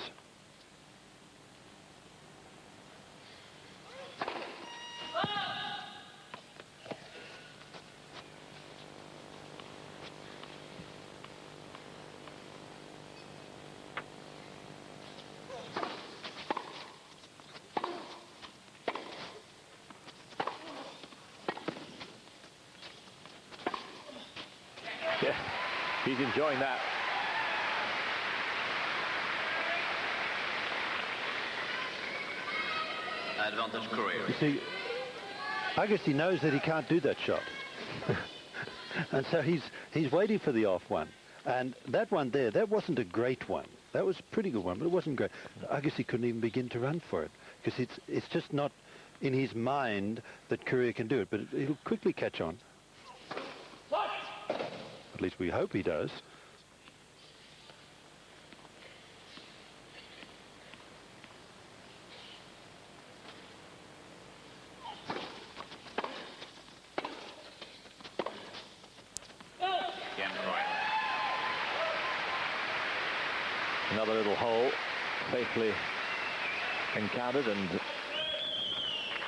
Yeah, he's enjoying that. Advantage Courier. You see, Agassi knows that he can't do that shot. And so he's waiting for the off one. And that one there, that wasn't a great one. That was a pretty good one, but it wasn't great. Agassi couldn't even begin to run for it, because it's just not in his mind that Courier can do it, but he'll quickly catch on. At least we hope he does. Another little hole safely encountered, and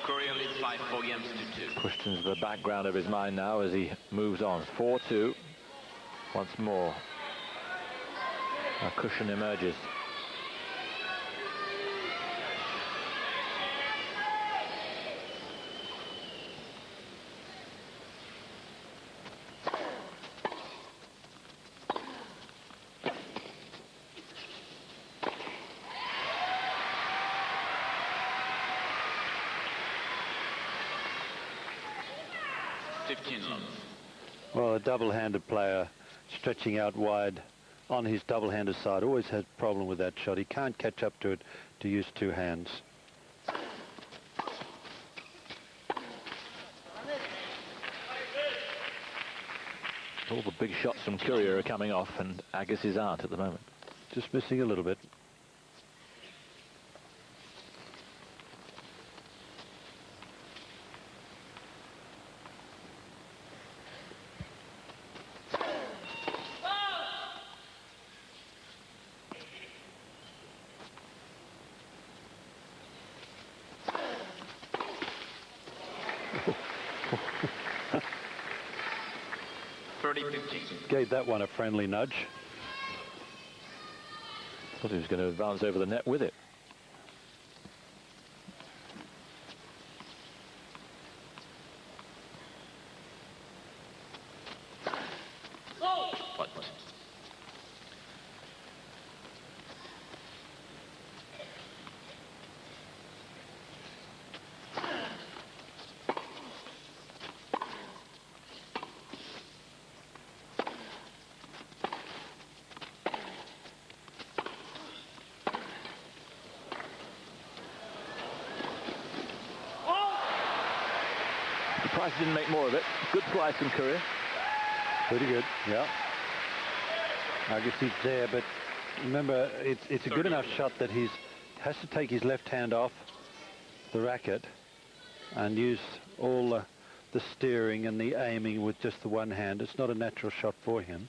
Courier leads 5-4 games to 2. questions the background of his mind now as he moves on. 4-2. Once more, a cushion emerges. Well, a double-handed player stretching out wide on his double-handed side always has a problem with that shot. He can't catch up to it to use two hands. All the big shots from Courier are coming off, and Agassi's aren't at the moment. Just missing a little bit. Gave that one a friendly nudge. Thought he was going to advance over the net with it. What? Price didn't make more of it. Good slice from Courier. Pretty good, yeah. Agassi's there, but remember, it's a good enough shot that he has to take his left hand off the racket and use all the steering and the aiming with just the one hand. It's not a natural shot for him.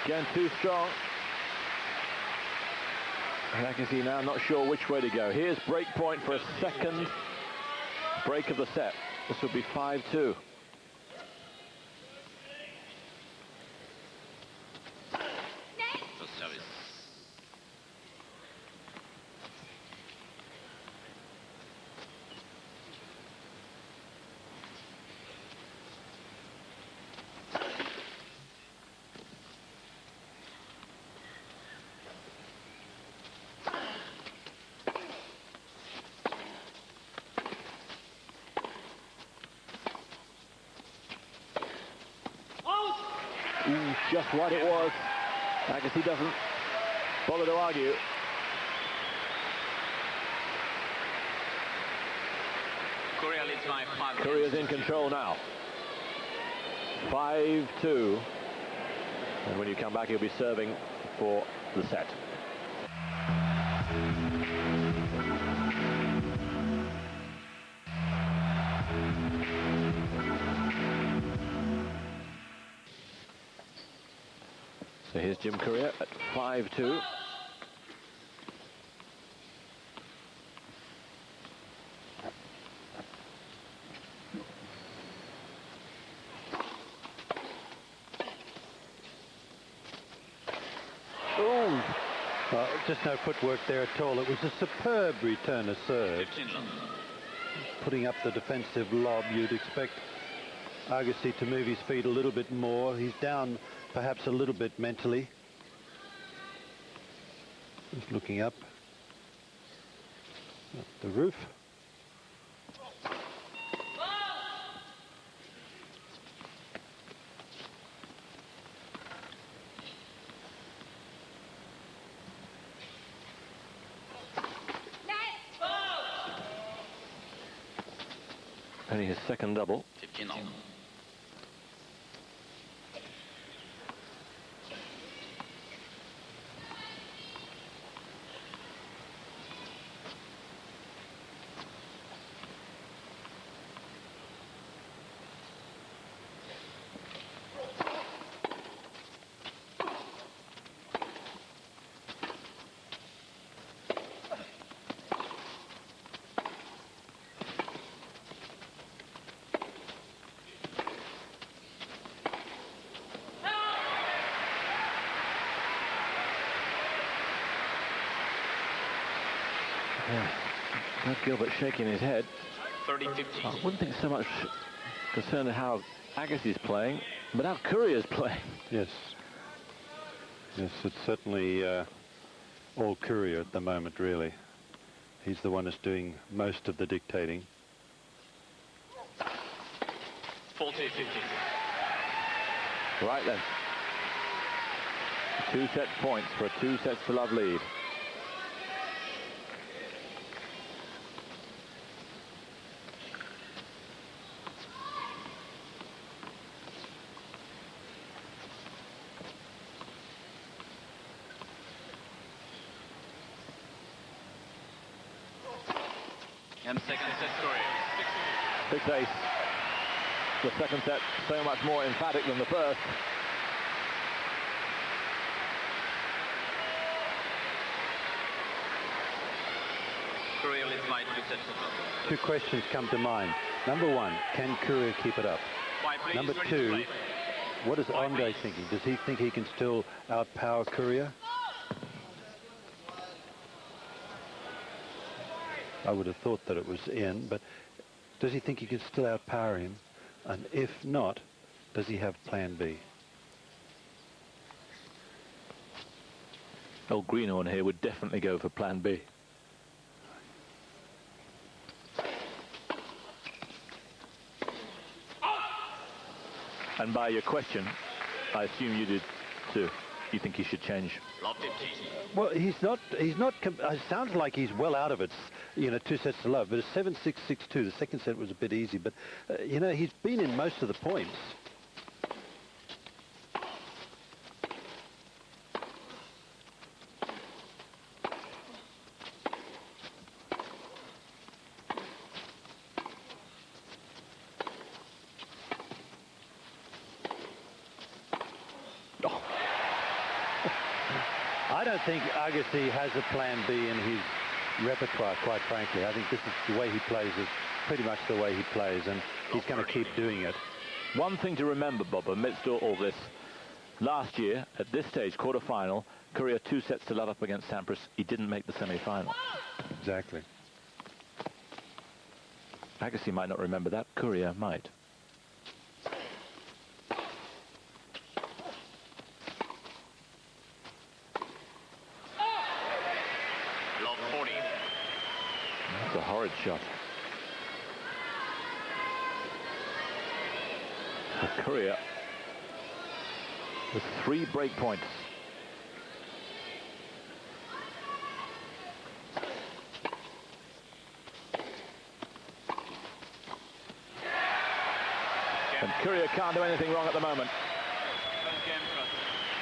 Again, too strong. And Agassi now not sure which way to go. Here's break point for a second break of the set. This would be 5-2. Ooh, just what it was. Agassi doesn't bother to argue. Courier leads by 5. Courier's in control now. 5-2. And when you come back, he'll be serving for the set. So here's Jim Courier at 5-2. Just no footwork there at all. It was a superb return of serve. Putting up the defensive lob, you'd expect Agassi to move his feet a little bit more. He's down perhaps a little bit mentally. Just looking up the roof. Only his second double. 15 all. Yeah. That's Gilbert shaking his head. 30-15. I wouldn't think so much concerned at how Agassi's playing, but how Courier's playing. Yes. Yes, it's certainly all Courier at the moment, really. He's the one that's doing most of the dictating. 40-15. Right then. 2 set points for a 2 sets to love lead. And second set, Courier. 6-8. The second set so much more emphatic than the first. Courier leads by 2 sets to love. Two questions come to mind. Number one, can Courier keep it up? White play Number is ready to two, play. what is White Andre please. thinking? Does he think he can still outpower Courier? I would have thought that it was in, but does he think he can still outpower him? And if not, does he have plan B? Old Greenhorn here would definitely go for plan B. And by your question, I assume you did too. You think he should change? Love 15. Well, it sounds like he's well out of it, 2 sets to love, but it's 7-6, 6-2. The second set was a bit easy, but, he's been in most of the points. I don't think Agassi has a plan B in his repertoire, quite frankly. I think this is the way he plays, is pretty much the way he plays, and he's going to keep doing it. One thing to remember, Bob, amidst all this, last year, at this stage, quarter-final, Courier 2 sets to love up against Sampras. He didn't make the semi-final. Exactly. Agassi might not remember that. Courier might. Love 40. That's a horrid shot. Courier with 3 break points. And Courier can't do anything wrong at the moment.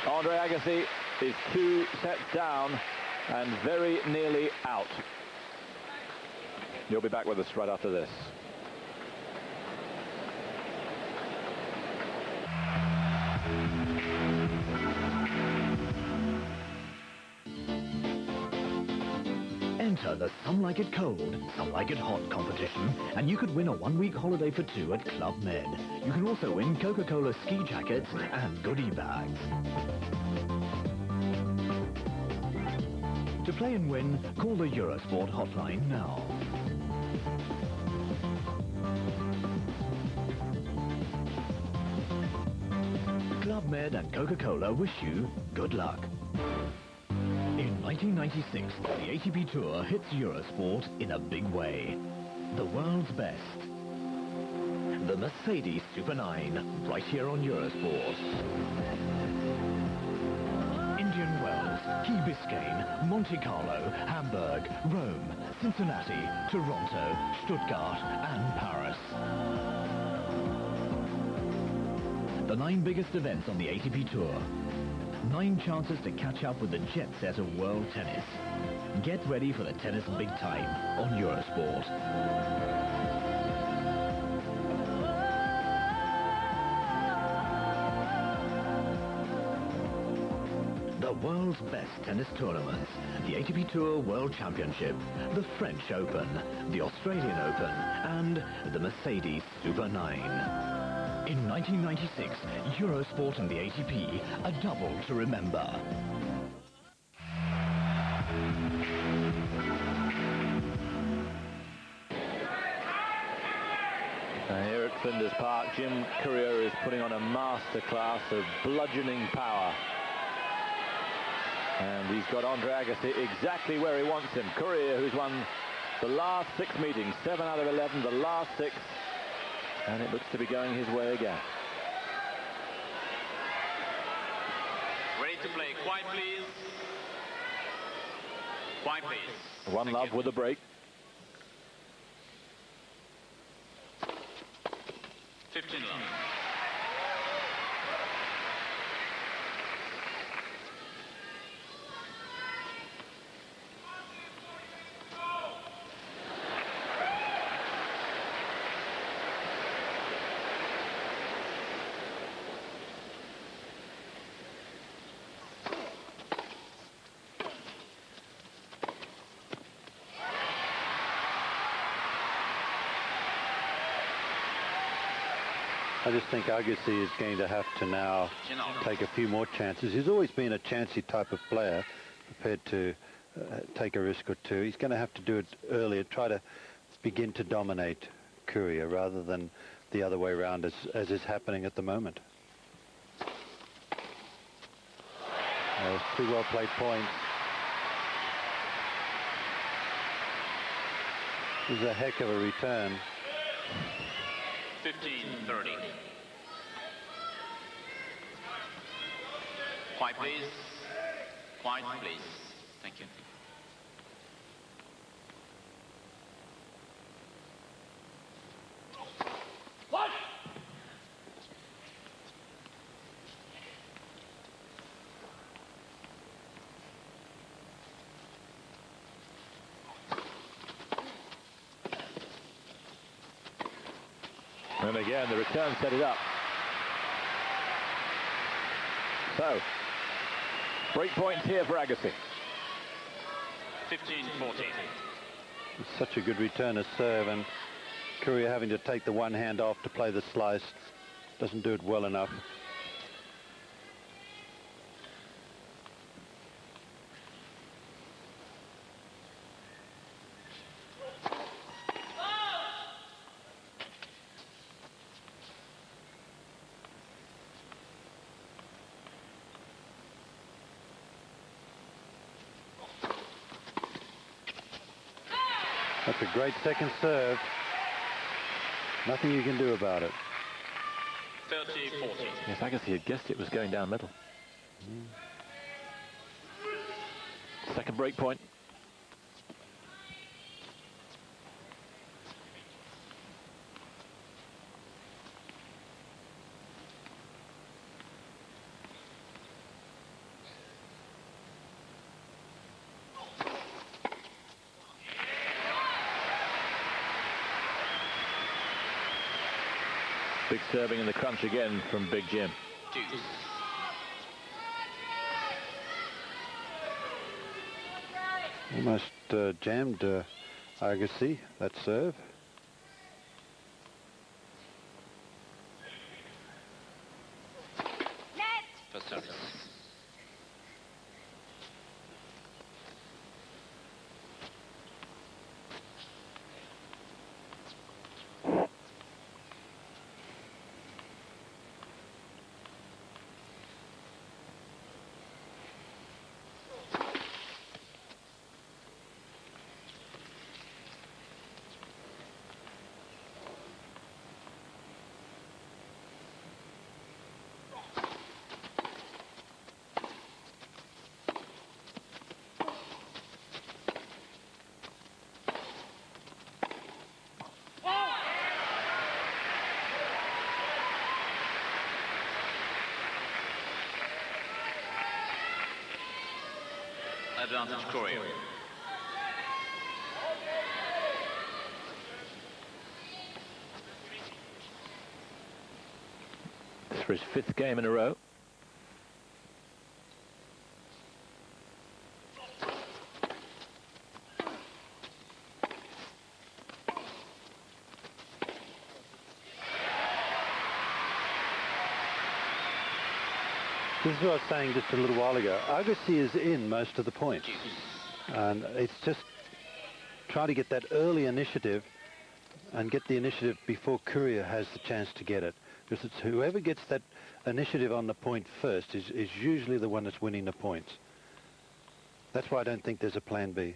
Andre Agassi is 2 sets down and very nearly out. You'll be back with us right after this. Enter the Some Like It Cold, Some Like It Hot competition, and you could win a 1-week holiday for 2 at Club Med. You can also win Coca-Cola ski jackets and goodie bags. To play and win, call the Eurosport hotline now. Club Med and Coca-Cola wish you good luck. In 1996, the ATP Tour hits Eurosport in a big way. The world's best. The Mercedes Super 9, right here on Eurosport. Indian Wells, Key Biscayne, Monte Carlo, Hamburg, Rome, Cincinnati, Toronto, Stuttgart and Paris. The 9 biggest events on the ATP Tour. 9 chances to catch up with the jet set of world tennis. Get ready for the tennis big time on Eurosport. The world's best tennis tournaments. The ATP Tour World Championship, the French Open, the Australian Open, and the Mercedes Super 9. In 1996, Eurosport and the ATP, a double to remember. Here at Flinders Park, Jim Courier is putting on a masterclass of bludgeoning power. And he's got Andre Agassi exactly where he wants him. Courier, who's won the last 6 meetings, 7 out of 11, the last 6. And it looks to be going his way again. Ready to play. Quiet, please. Quiet, please. One Thank love you. with a break. 15 love. I just think Agassi is going to have to now take a few more chances. He's always been a chancy type of player, prepared to take a risk or 2. He's going to have to do it earlier, try to begin to dominate Courier rather than the other way around as is happening at the moment. Those 2 well-played points. This is a heck of a return. 15-30. Quiet, please. Quiet, please. Thank you. What? And again, the return set it up. So, break points here for Agassi. 15-14. It's such a good return of serve, and Courier having to take the one hand off to play the slice doesn't do it well enough. That's a great second serve. Nothing you can do about it. 30-40. Yes, Agassi had guessed it was going down middle. Second break point. Big serving in the crunch again from Big Jim. Deuce. Almost jammed Agassi, that serve. For service. Advantage Courier. It's for his 5th game in a row. This is what I was saying just a little while ago. Agassi is in most of the points. And it's just trying to get that early initiative and get the initiative before Courier has the chance to get it. Because it's whoever gets that initiative on the point first is usually the one that's winning the points. That's why I don't think there's a plan B.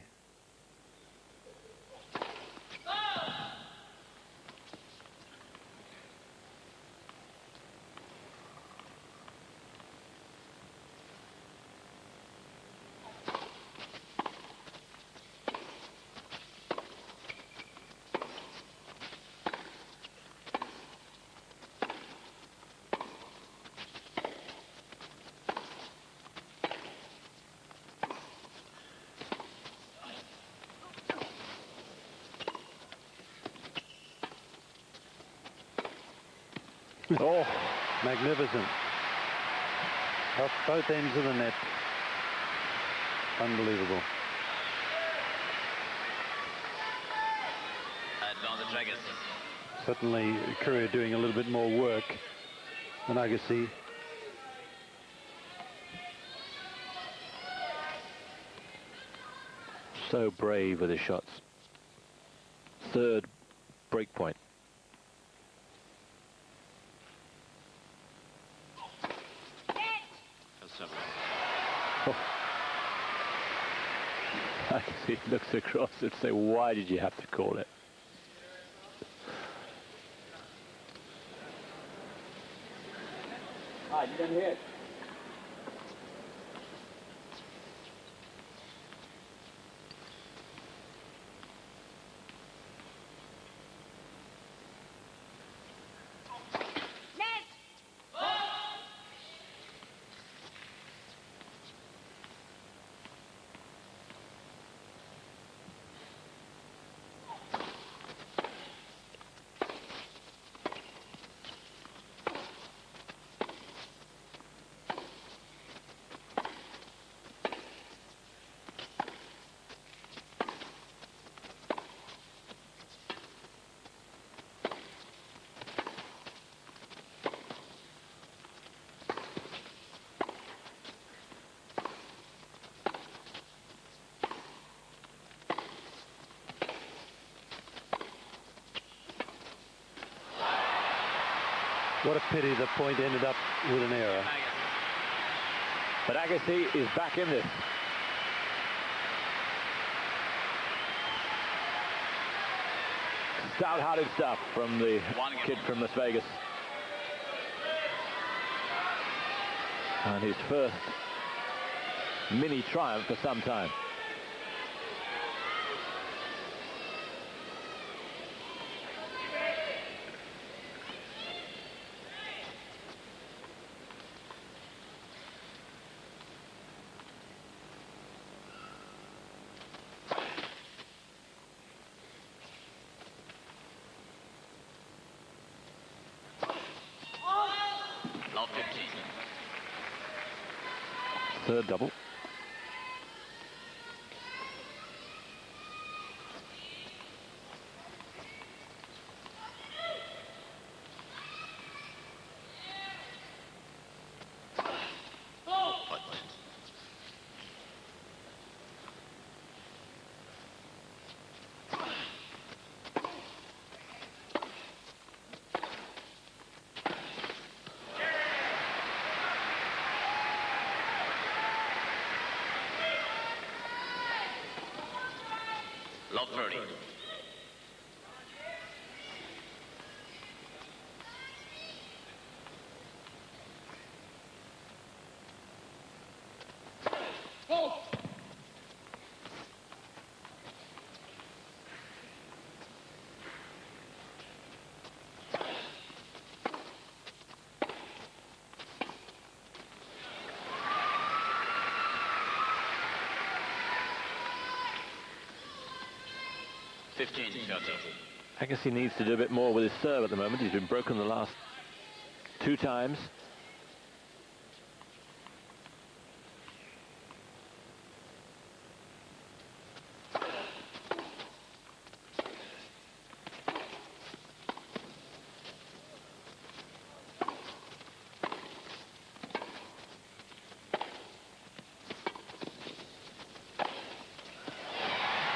Oh, Magnificent. Off both ends of the net. Unbelievable. Advantage Agassi. Certainly Courier doing a little bit more work than Agassi. so brave with his shots. 3rd break point. Oh. I see he looks across and say, why did you have to call it? Ah, you didn't hear it. What a pity the point ended up with an error. But Agassi is back in this. Stout-hearted stuff from the kid from Las Vegas. And his first mini triumph for some time. Love 15. Third double. Love 30. Agassi needs to do a bit more with his serve at the moment. He's been broken the last 2 times.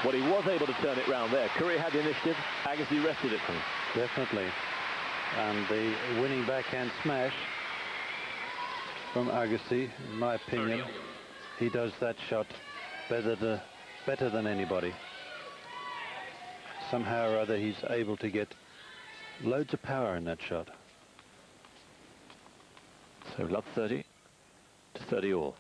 Well, he was able to turn it round there. Courier had the initiative. Agassi wrested it from him. Definitely. And the winning backhand smash from Agassi, in my opinion, he does that shot better than anybody. Somehow or other, he's able to get loads of power in that shot. So love 30 to 30 all.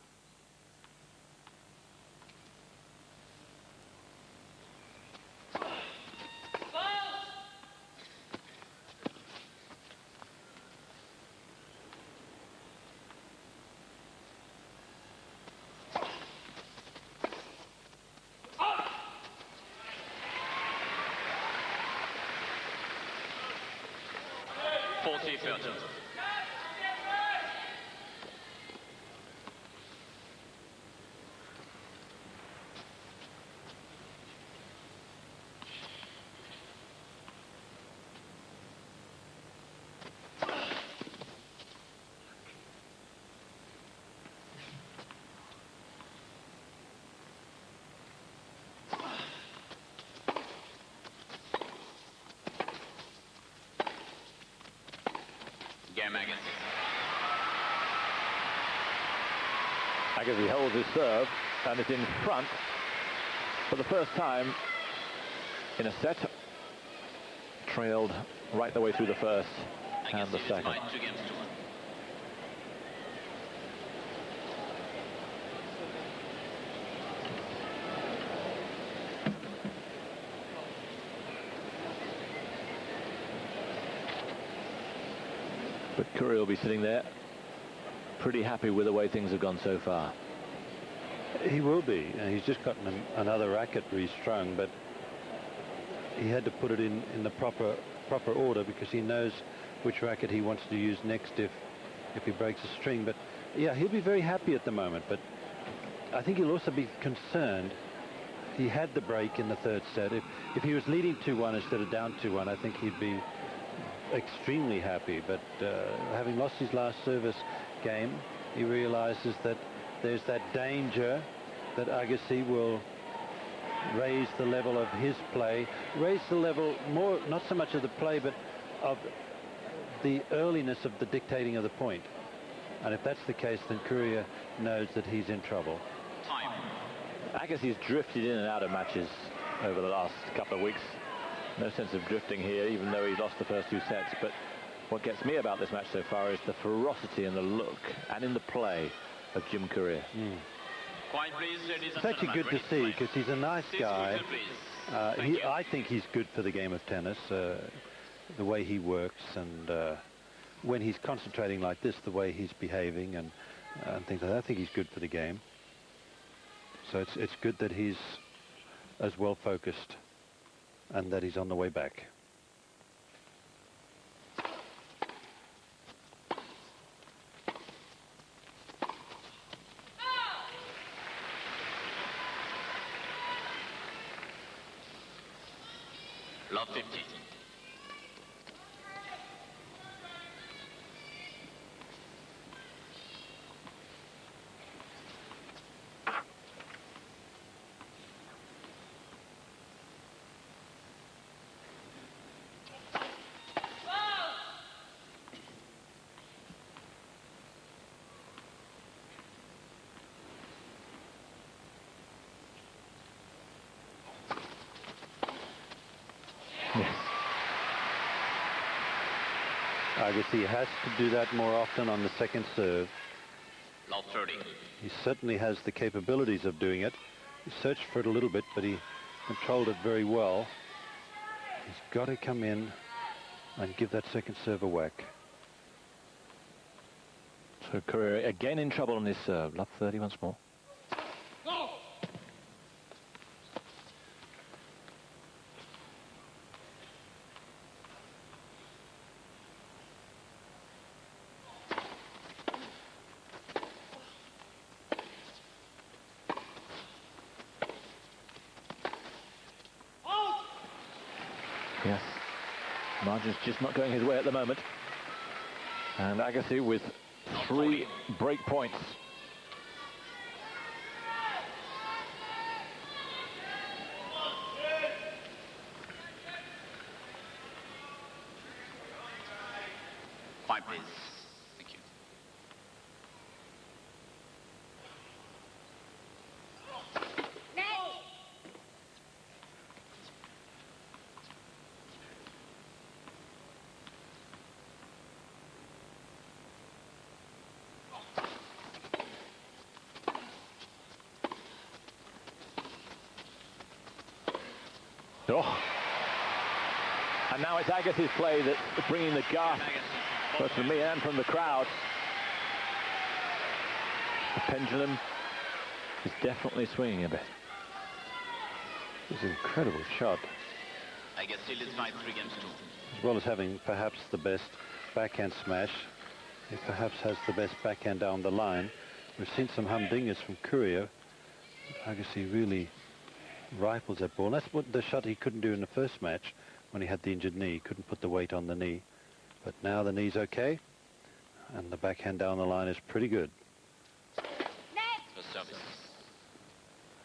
Agassi holds his serve and is in front for the first time in a set. Trailed right the way through the first and the second. But Courier will be sitting there pretty happy with the way things have gone so far. He will be. He's just gotten another racket restrung, but he had to put it in the proper order because he knows which racket he wants to use next if he breaks a string. But yeah, he'll be very happy at the moment, but I think he'll also be concerned. He had the break in the third set. If he was leading 2-1 instead of down 2-1, I think he'd be extremely happy. But having lost his last service game, he realizes that there's that danger that Agassi will raise the level of his play, raise the level more, not so much of the play, but of the earliness of the dictating of the point. And if that's the case, then Courier knows that he's in trouble. Agassi's drifted in and out of matches over the last couple of weeks. No sense of drifting here, even though he lost the first 2 sets. But What gets me about this match so far is the ferocity in the look and in the play of Jim Courier. Quiet, please, ladies and It's actually gentlemen. good to see because he's a nice guy. Thank you. I think he's good for the game of tennis, the way he works, and when he's concentrating like this, the way he's behaving and things like that. I think he's good for the game. So it's good that he's as well focused and that he's on the way back. Love 50. Yes. Agassi has to do that more often on the second serve. Love 30. He certainly has the capabilities of doing it. He searched for it a little bit, but he controlled it very well. He's got to come in and give that second serve a whack. So Courier again in trouble on this serve. Love 30 once more. Yes, margin's just not going his way at the moment. And Agassi with 3 break points. Five, please. Thank you. Oh. And now it's Agassi's play that's bringing the gasp, both from me and from the crowd. The pendulum is definitely swinging a bit. It's an incredible shot. I guess still it's 5-3 against 2. As well as having perhaps the best backhand smash, he perhaps has the best backhand down the line. We've seen some humdingers from Courier. Agassi really rifles that ball. That's what the shot he couldn't do in the first match when he had the injured knee. He couldn't put the weight on the knee. But now the knee's okay, and the backhand down the line is pretty good. The service.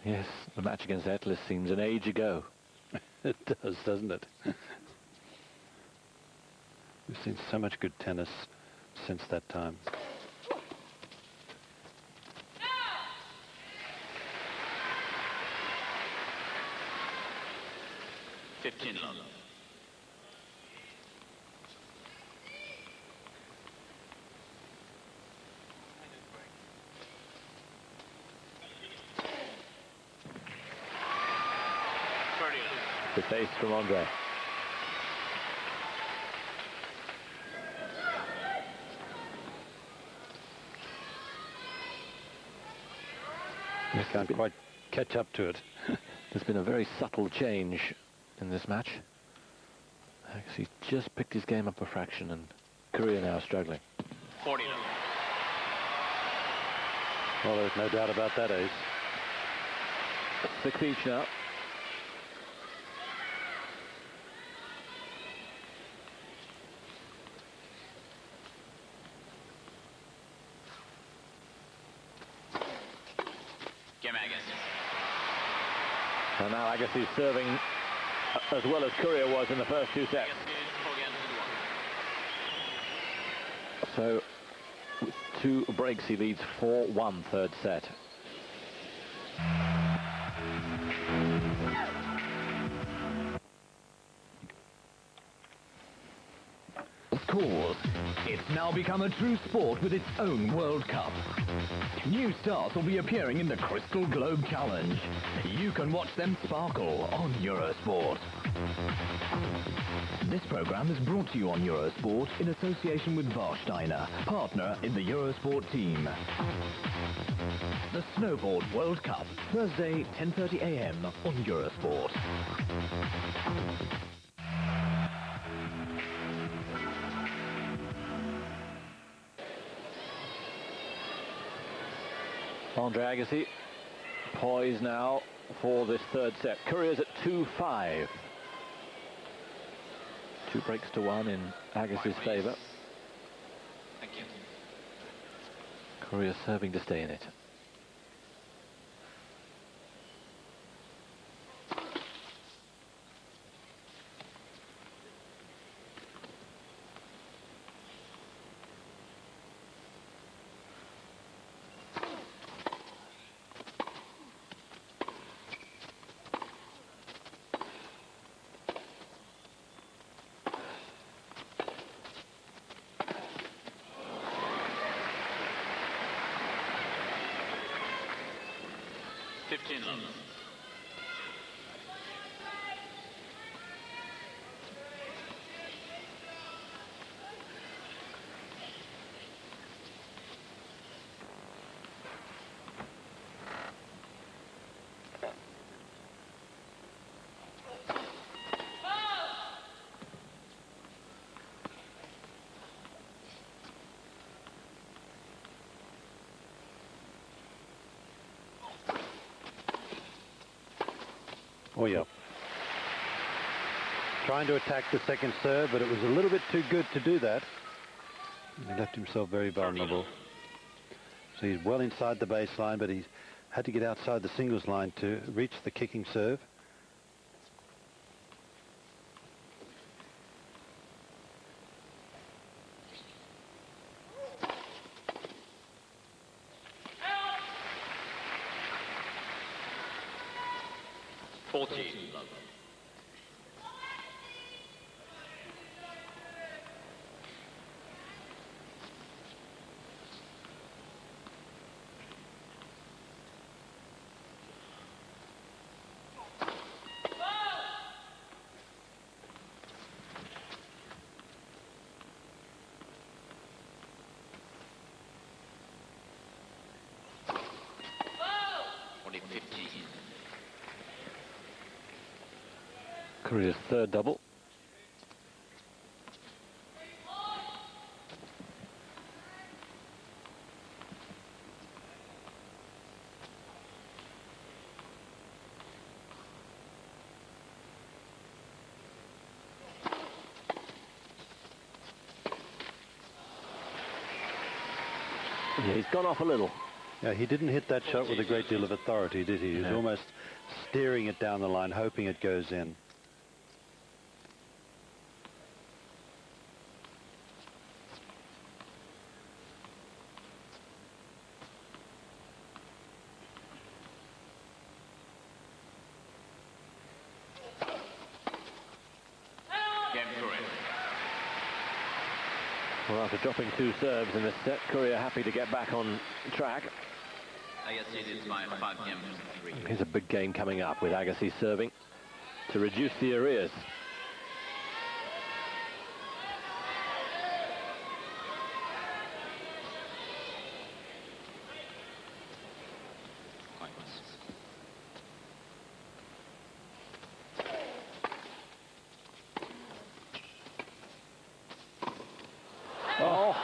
Yes, the match against Atlas seems an age ago. It does, doesn't it? We've seen so much good tennis since that time. Love. Good face from Andre. You can't quite catch up to it. There's been a very subtle change in this match. He's just picked his game up a fraction, and Courier now struggling. 40. Well, there's no doubt about that, Ace. 6 each now. Game Agassi. And now Agassi's serving as well as Courier was in the first 2 sets. So with 2 breaks he leads 4-1 third set. cause. It's now become a true sport with its own World Cup. New stars will be appearing in the Crystal Globe Challenge. You can watch them sparkle on Eurosport. This program is brought to you on Eurosport in association with Warsteiner, partner in the Eurosport team. The Snowboard World Cup, Thursday, 10:30 a.m. on Eurosport. Andre Agassi poised now for this third set. Courier's at 2-5. 2 breaks to 1 in Agassi's favour. Thank you. Courier serving to stay in it. Oh, yeah. Trying to attack the second serve, but it was a little bit too good to do that. He left himself very vulnerable. So he's well inside the baseline, but he's had to get outside the singles line to reach the kicking serve. Courier's third double. Yeah, he's gone off a little. Yeah, he didn't hit that shot with a great deal of authority, did he? He was almost steering it down the line, hoping it goes in. Well, after dropping 2 serves in this set, Courier happy to get back on track. Agassi is by 5 games to 3. Here's a big game coming up with Agassi serving to reduce the arrears. Oh,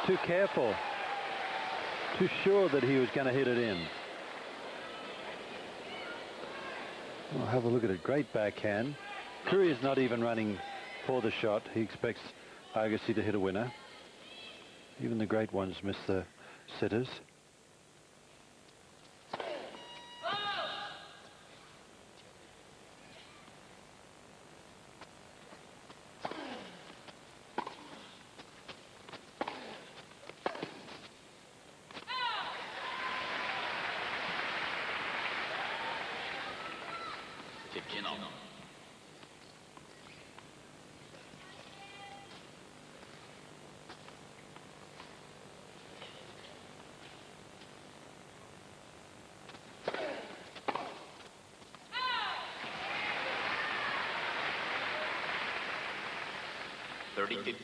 too careful. Too sure that he was going to hit it in. Well, have a look at it. Great backhand. Courier's not even running for the shot. He expects Agassi to hit a winner. Even the great ones miss the sitters. 30-50.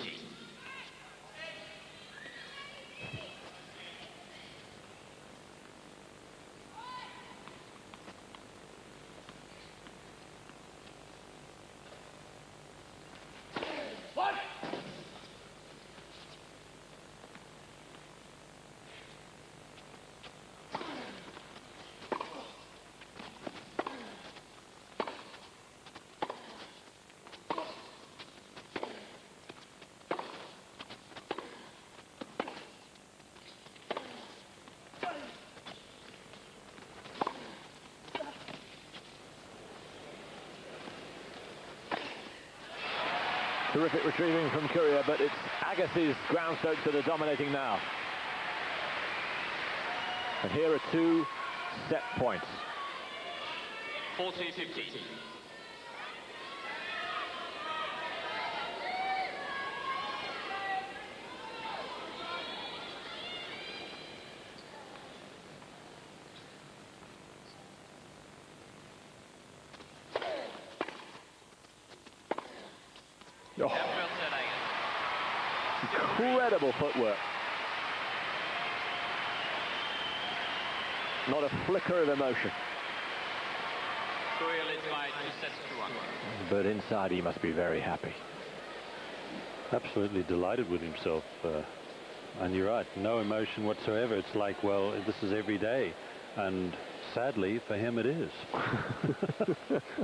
Terrific retrieving from Courier, but it's Agassi's ground strokes that are dominating now. And here are two set points. 40-50. Oh, incredible footwork. Not a flicker of emotion. Courier leads by 2-1. But inside he must be very happy. Absolutely delighted with himself. And you're right, no emotion whatsoever. It's like, well, this is every day. And sadly for him it is.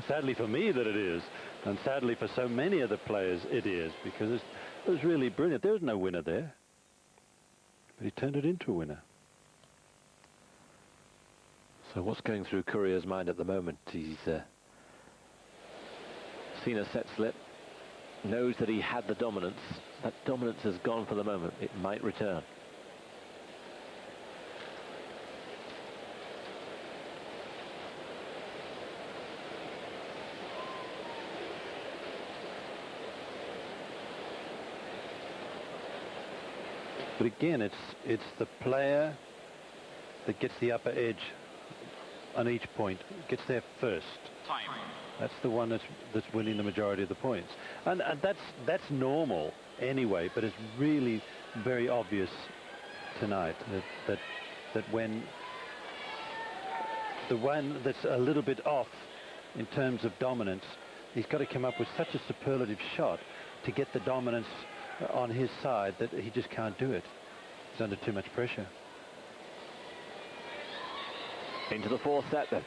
Sadly for me that it is. And sadly for so many of the players it is. Because it was really brilliant. There was no winner there. But he turned it into a winner. So what's going through Courier's mind at the moment? He's seen a set slip, knows that he had the dominance. That dominance has gone for the moment. It might return. But again, it's the player that gets the upper edge on each point, gets there first. Time. That's the one that's winning the majority of the points. And that's normal anyway, but it's really very obvious tonight that when the one that's a little bit off in terms of dominance, he's got to come up with such a superlative shot to get the dominance on his side that he just can't do it. He's under too much pressure. Into the fourth set then.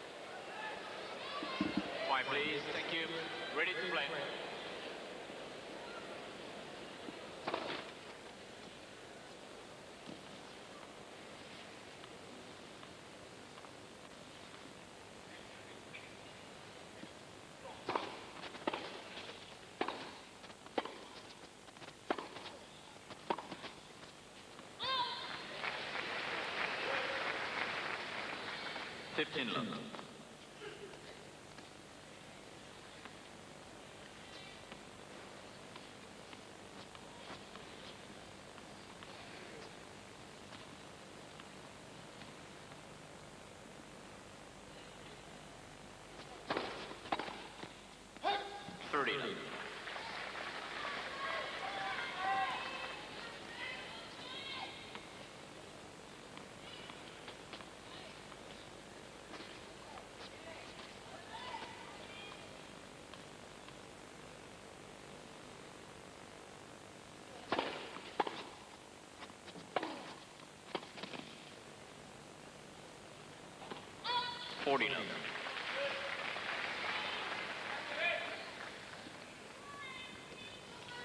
5, please. Thank you. Ready to play. Love.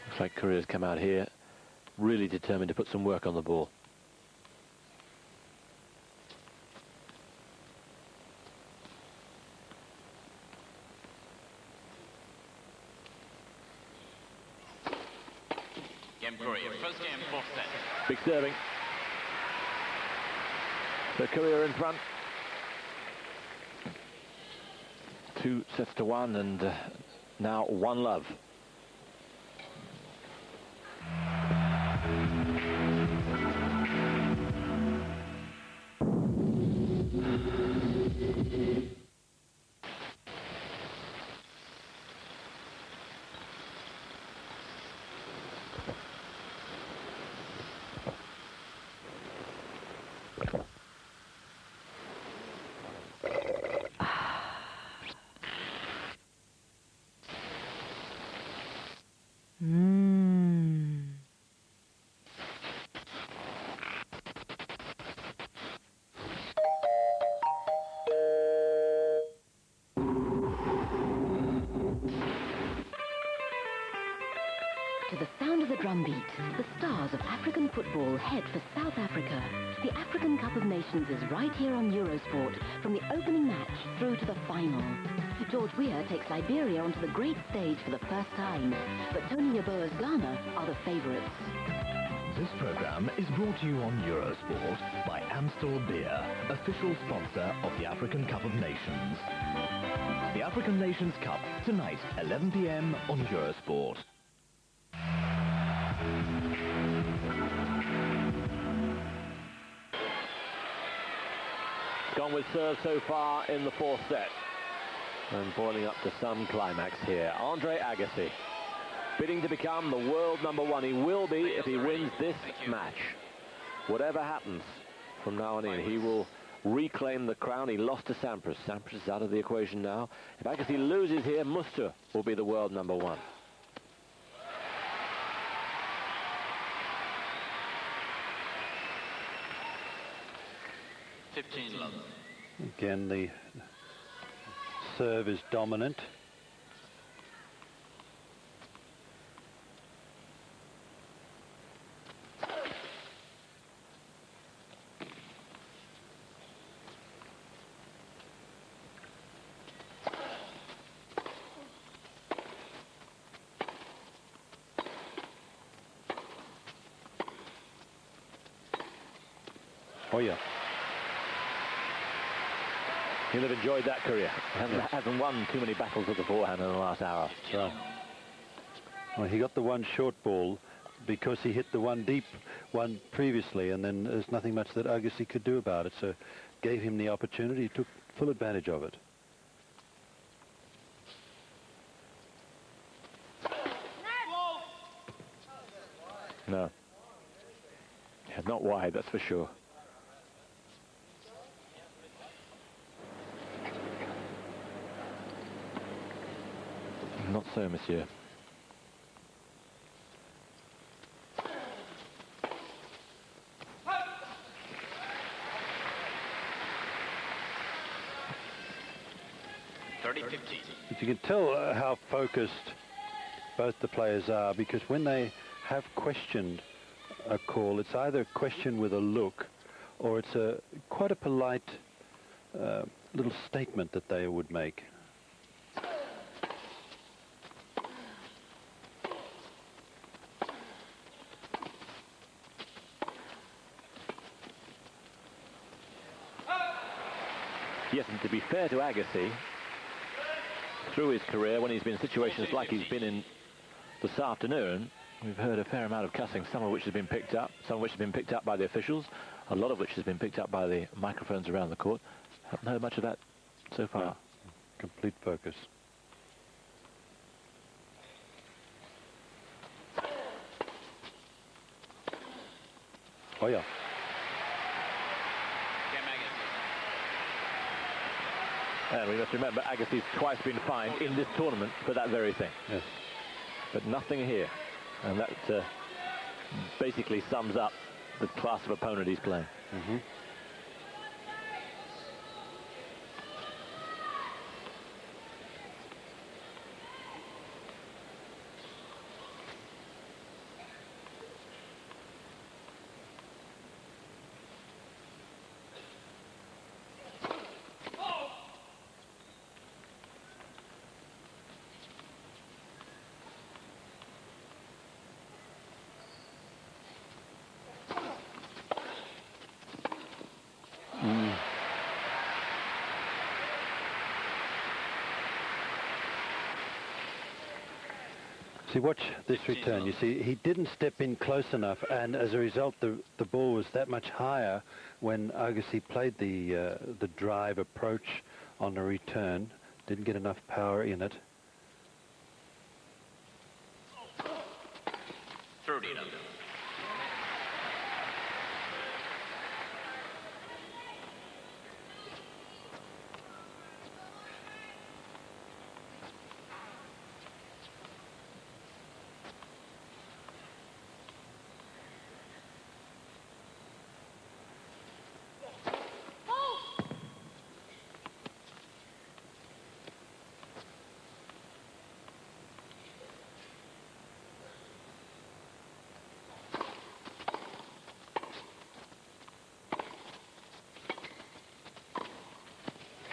Looks like Courier's come out here really determined to put some work on the ball. Game Courier, first game, fourth set. Big serving. So Courier in front. 2-1 and now 1-love. To the sound of the drumbeat, the stars of African football head for South Africa. The African Cup of Nations is right here on Eurosport, from the opening match through to the final. George Weah takes Liberia onto the great stage for the first time, but Tony Yeboah's Ghana are the favourites. This program is brought to you on Eurosport by Amstel Beer, official sponsor of the African Cup of Nations. The African Nations Cup, tonight, 11 p.m. on Eurosport. Gone with serve so far in the fourth set. And boiling up to some climax here. Andre Agassi, bidding to become the world #1. He will be if he wins this match. Whatever happens from now on in, he will reclaim the crown. He lost to Sampras. Sampras is out of the equation now. If Agassi loses here, Muster will be the world #1. Again, the serve is dominant. Oh yeah. He'll have enjoyed that career. Hasn't won too many battles with the forehand in the last hour. Right. Well, he got the one short ball because he hit the one deep one previously, and then there's nothing much that Agassi could do about it, so gave him the opportunity. He took full advantage of it. No. Yeah, not wide, that's for sure. Not so, monsieur. But you can tell how focused both the players are, because when they have questioned a call, it's either a question with a look, or it's quite a polite little statement that they would make. Yes, and to be fair to Agassi, through his career, when he's been in situations like he's been in this afternoon, we've heard a fair amount of cussing, some of which has been picked up, some of which has been picked up by the officials, a lot of which has been picked up by the microphones around the court. Haven't heard much of that so far. No. Complete focus. Oh yeah. And we must remember, Agassi's twice been fined in this tournament for that very thing. Yes. But nothing here. And that basically sums up the class of opponent he's playing. Mm-hmm. See, watch this return. You see, he didn't step in close enough, and as a result, the ball was that much higher when Agassi played the drive approach on the return. Didn't get enough power in it.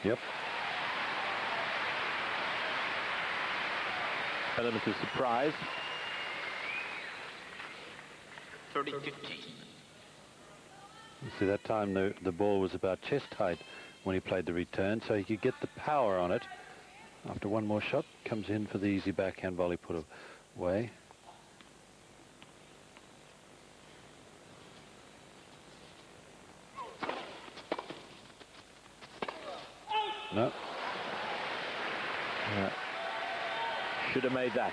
Yep. Element of surprise. 30-15. You see, that time the ball was about chest height when he played the return, so he could get the power on it. After one more shot, comes in for the easy backhand volley put away. No. Yeah. Should have made that.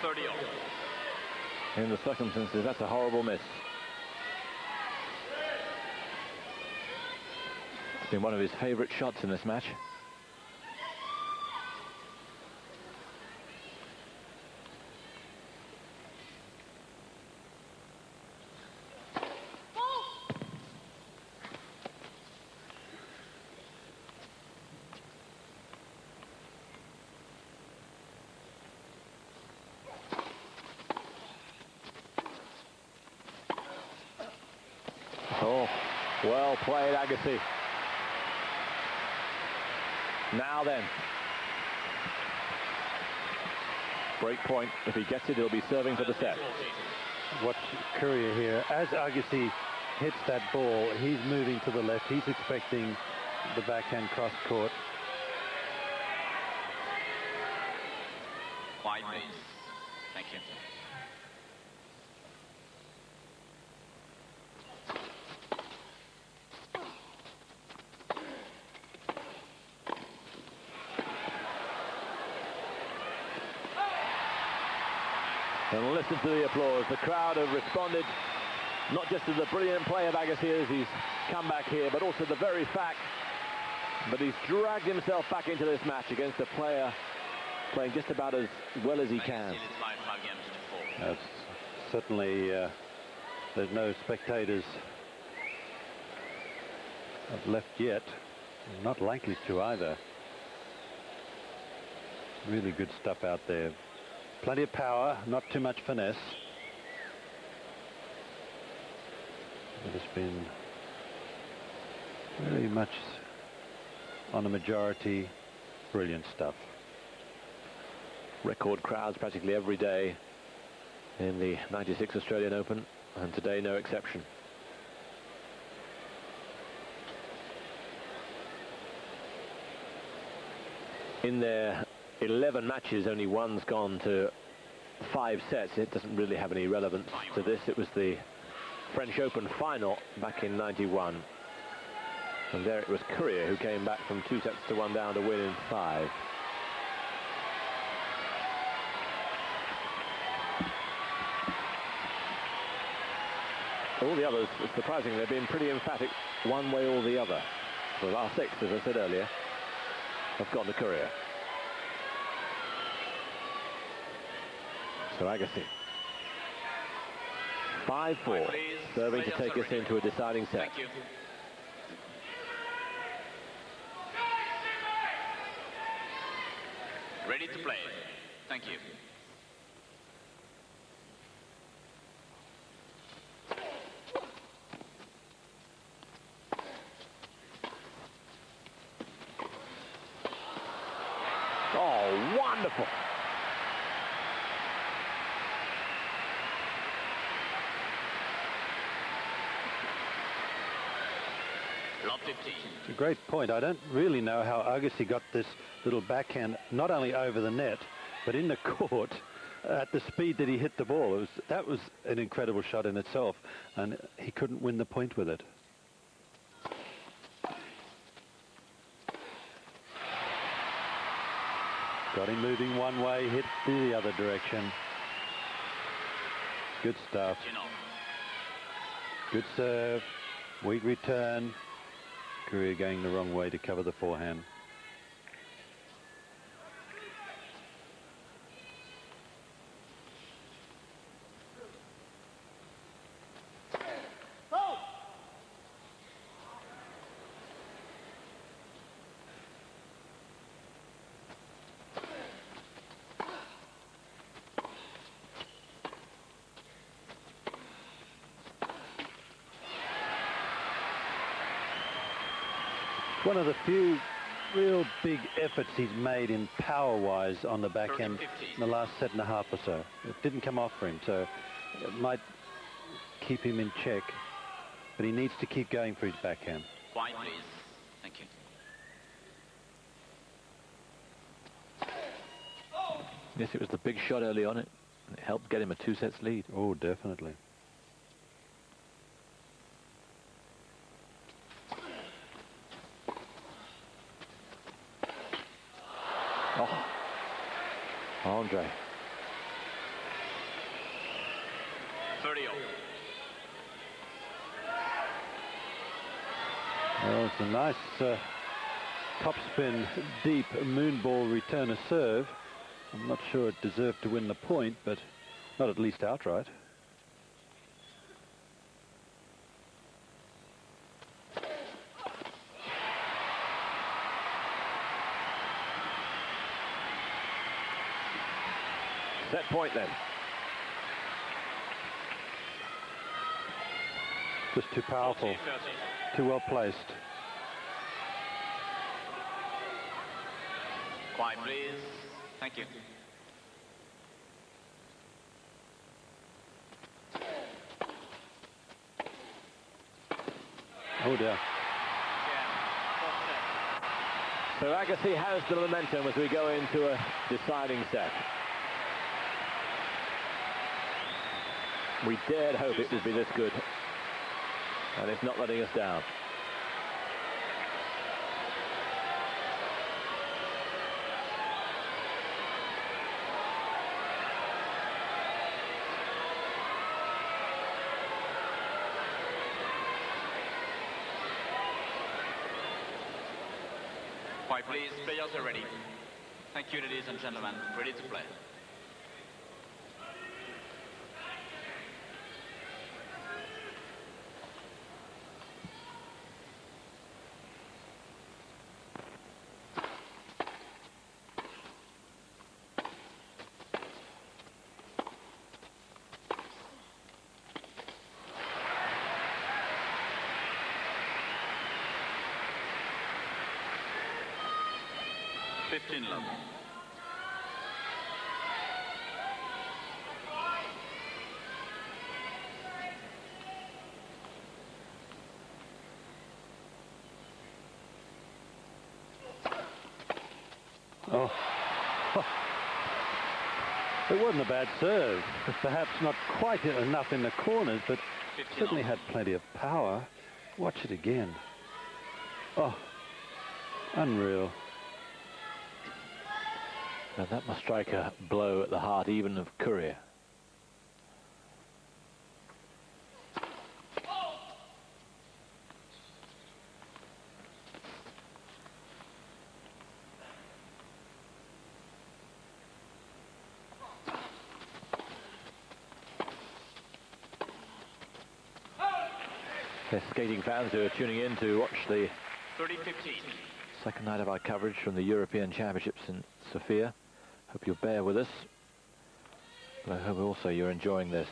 30 all. In the circumstances, that's a horrible miss. It's been one of his favourite shots in this match. Oh, well played, Agassi. Now then. Break point. If he gets it, he'll be serving for the set. Watch Courier here. As Agassi hits that ball, he's moving to the left. He's expecting the backhand cross court. Wide base. Thank you. And listen to the applause. The crowd have responded not just to the brilliant play of Agassi as he's come back here, but also the very fact that he's dragged himself back into this match against a player playing just about as well as he can. That's certainly, there's no spectators left yet. Not likely to either. Really good stuff out there. Plenty of power, not too much finesse. It has been really much on a majority. Brilliant stuff. Record crowds practically every day in the 96 Australian Open, and today no exception. In their 11 matches, only one's gone to 5 sets. It doesn't really have any relevance to this. It was the French Open final back in '91. And there it was Courier who came back from 2 sets to 1 down to win in 5. All the others, surprisingly, have been pretty emphatic one way or the other. The last 6, as I said earlier, have gone to Courier. So Agassi. 5-4, serving to take us into a deciding set. Thank you. Ready to play. Thank you. Oh, wonderful. Lot 15. It's a great point. I don't really know how Agassi got this little backhand not only over the net, but in the court at the speed that he hit the ball. That was an incredible shot in itself, and he couldn't win the point with it. Got him moving one way, hit the other direction. Good stuff. Good serve. Weak return. Courier going the wrong way to cover the forehand. One of the few real big efforts he's made in power-wise on the backhand in the last set and a half or so. It didn't come off for him, so it might keep him in check. But he needs to keep going for his backhand. Wide, please. Thank you. Yes, it was the big shot early on. It helped get him a 2 sets lead. Oh, definitely. Oh, Andre. 30 all. Well, it's a nice topspin, deep moonball returner serve. I'm not sure it deserved to win the point, but not at least outright. Set point then. Just too powerful, 40, 30. too well placed. Quiet, please. Thank you. Oh dear. So Agassi has the momentum as we go into a deciding set. We dared hope it would be this good, and it's not letting us down. Quiet, please. Players are ready. Thank you, ladies and gentlemen. Ready to play. Love. Oh. It wasn't a bad serve. Perhaps not quite enough in the corners, but certainly had plenty of power. Watch it again. Oh, unreal. And that must strike a blow at the heart even of Courier. There's skating fans who are tuning in to watch the 30-15. second night of our coverage from the European Championships in Sofia. Hope you'll bear with us, but I hope also you're enjoying this.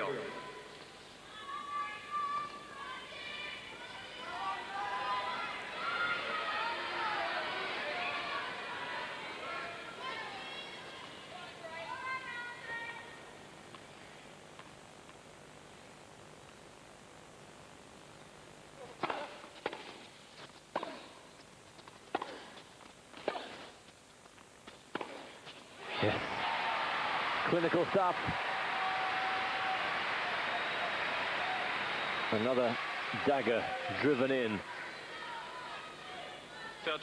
All. Yes. Clinical stuff. Another dagger driven in. 30-40.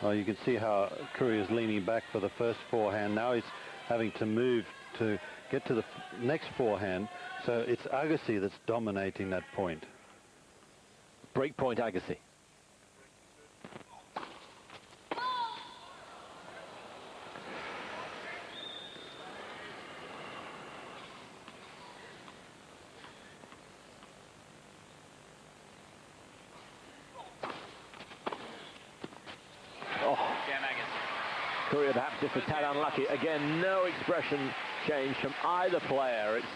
Well, you can see how Courier's leaning back for the first forehand. Now he's having to move to get to the next forehand. So it's Agassi that's dominating that point. Break point Agassi. Courier perhaps just a tad unlucky. Again, no expression change from either player. It's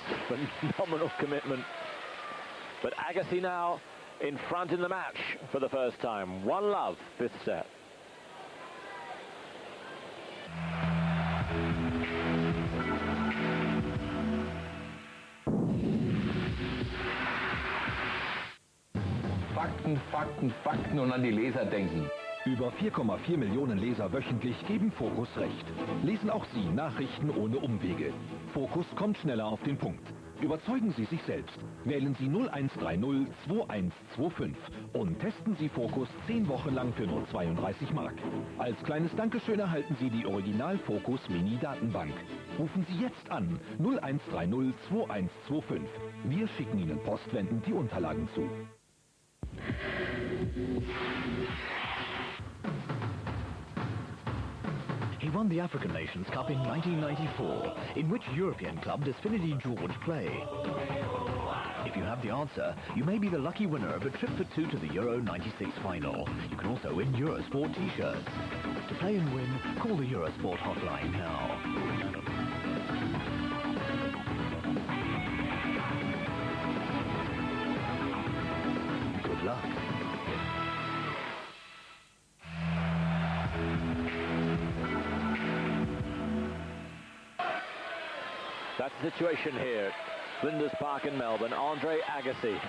phenomenal commitment. But Agassi now in front in the match for the first time. 1-love, fifth set. Fakten, Fakten, Fakten und an die Leser denken. Über 4,4 Millionen Leser wöchentlich geben Focus recht. Lesen auch Sie Nachrichten ohne Umwege. Focus kommt schneller auf den Punkt. Überzeugen Sie sich selbst. Wählen Sie 0130 2125 und testen Sie Focus 10 Wochen lang für nur 32 Mark. Als kleines Dankeschön erhalten Sie die Original Focus Mini Datenbank. Rufen Sie jetzt an 0130 2125. Wir schicken Ihnen postwendend die Unterlagen zu. He won the African Nations Cup in 1994, in which European club does Finity George play? If you have the answer, you may be the lucky winner of a trip for two to the Euro 96 final. You can also win Eurosport t-shirts. To play and win, call the Eurosport hotline now. Good luck. That's the situation here. Flinders Park in Melbourne. Andre Agassi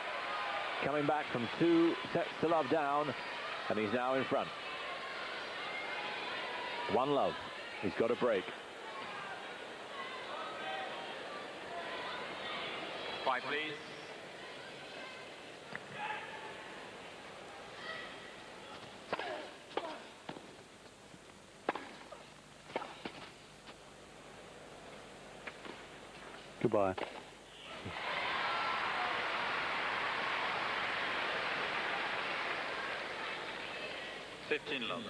coming back from 2 sets to love down, and he's now in front. 1-love. He's got a break. 5, please. Goodbye. 15 love.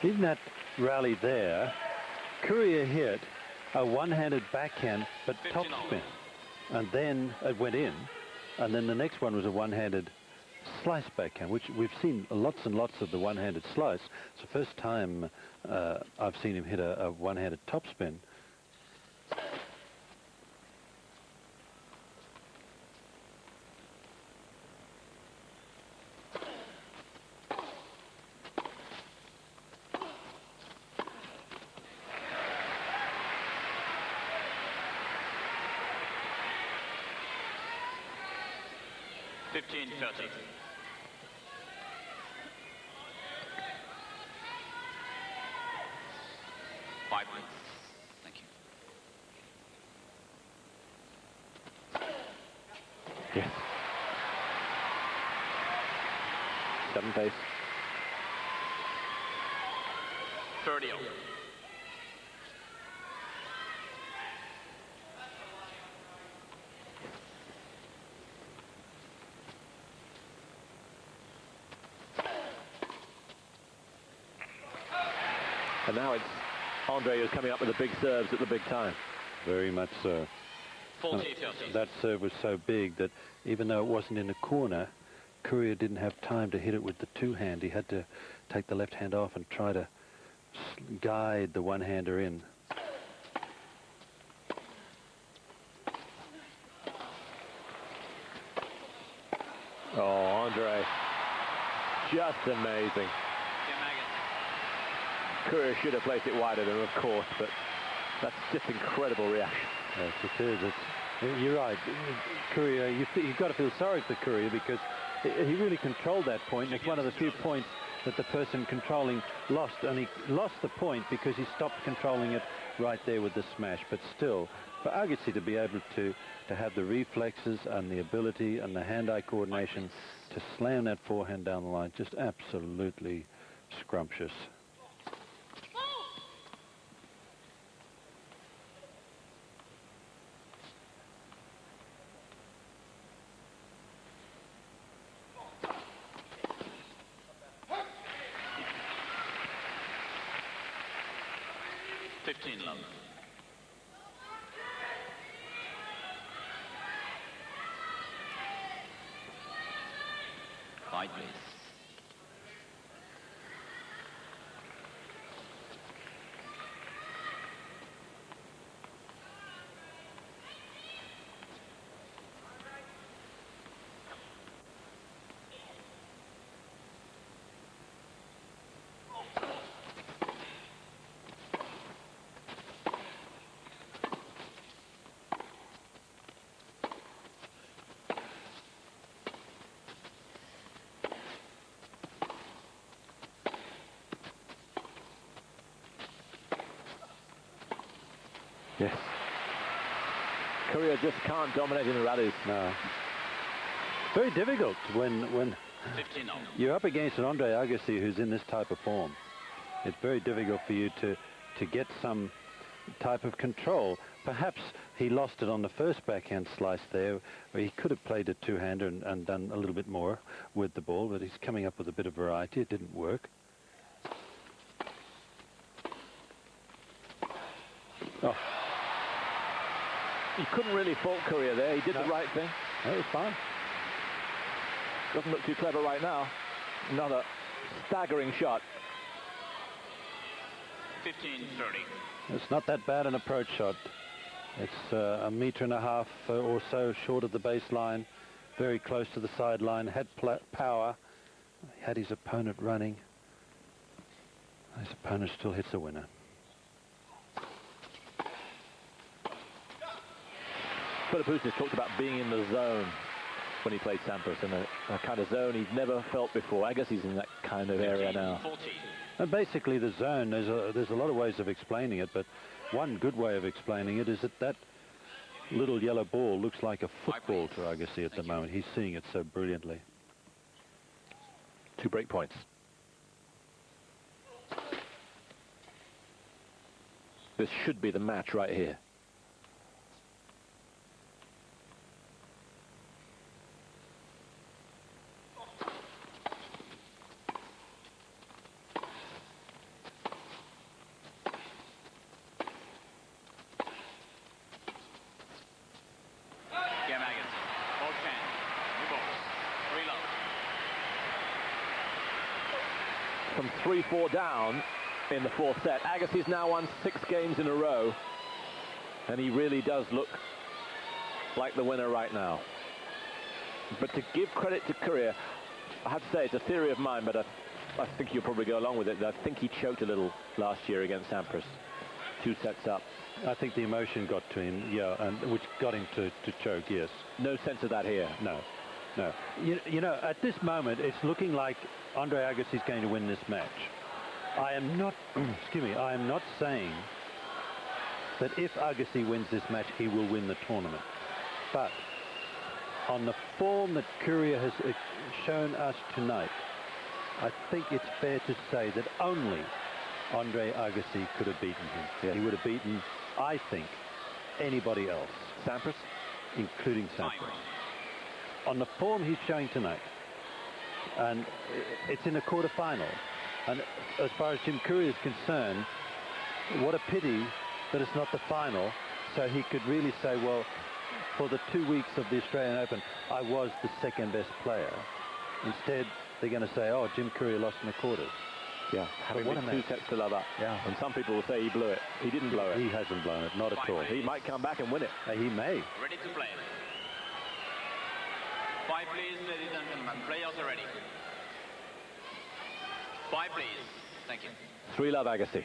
In that rally there, Courier hit a one-handed backhand but topspin, and then it went in, and then the next one was a one-handed slice backhand, which we've seen lots and lots of the one-handed slice. It's the first time I've seen him hit a one-handed topspin. Fifteen 30. Five, please. Thank you. Yes. 7 pace. 30 over. And now it's Andre who's coming up with the big serves at the big time. Very much so. 40 That serve was so big that even though it wasn't in the corner, Courier didn't have time to hit it with the two-hand. He had to take the left hand off and try to guide the one-hander in. Oh, Andre, just amazing. Courier should have placed it wider than, of course, but that's just incredible reaction. Yes, it is. You're right. Courier, you've got to feel sorry for Courier because he really controlled that point. It's one of the few points that the person controlling lost, and he lost the point because he stopped controlling it right there with the smash. But still, for Agassi to be able to have the reflexes and the ability and the hand-eye coordination to slam that forehand down the line, just absolutely scrumptious. Love. Fight, please. Yes. Courier just can't dominate in the rallies. No. Very difficult when you're up against an Andre Agassi who's in this type of form. It's very difficult for you to get some type of control. Perhaps he lost it on the first backhand slice there, where he could have played a two-hander and done a little bit more with the ball, but he's coming up with a bit of variety. It didn't work. Oh. You couldn't really fault Courier there. He did the right thing. That was fine. Doesn't look too clever right now. Another staggering shot. 15-30. It's not that bad an approach shot. It's a metre and a half or so short of the baseline, very close to the sideline, had power, had his opponent running. His opponent still hits a winner. Philippoussis talked about being in the zone when he played Sampras, in a kind of zone he'd never felt before. I guess he's in that kind of area now. And basically the zone, there's a lot of ways of explaining it, but one good way of explaining it is that little yellow ball looks like a football to Agassi at the moment. He's seeing it so brilliantly. 2 break points. This should be the match right here. From 3-4 down in the 4th set. Agassi's now won 6 games in a row, and he really does look like the winner right now. But to give credit to Courier, I have to say it's a theory of mine, but I think you'll probably go along with it. I think he choked a little last year against Sampras. 2 sets up. I think the emotion got to him, yeah, and which got him to choke, yes. No sense of that here. No. No. You know, at this moment, it's looking like Andre Agassi is going to win this match. I am not, excuse me, I am not saying that if Agassi wins this match, he will win the tournament. But on the form that Courier has shown us tonight, I think it's fair to say that only Andre Agassi could have beaten him. Yes. He would have beaten, I think, anybody else. Sampras? Including Sampras. On the form he's showing tonight, and it's in a quarter-final, and as far as Jim Courier is concerned, what a pity that it's not the final, so he could really say, well, for the 2 weeks of the Australian Open, I was the second best player. Instead, they're going to say, oh, Jim Courier lost in the quarters. Yeah, having been 2 sets to love up. Yeah. And some people will say he blew it. He didn't blow it. He hasn't blown it, not at all. He might come back and win it. He may. Ready to play. 5, please, ladies and gentlemen. Players are ready. 5, please. Thank you. 3 love Agassi.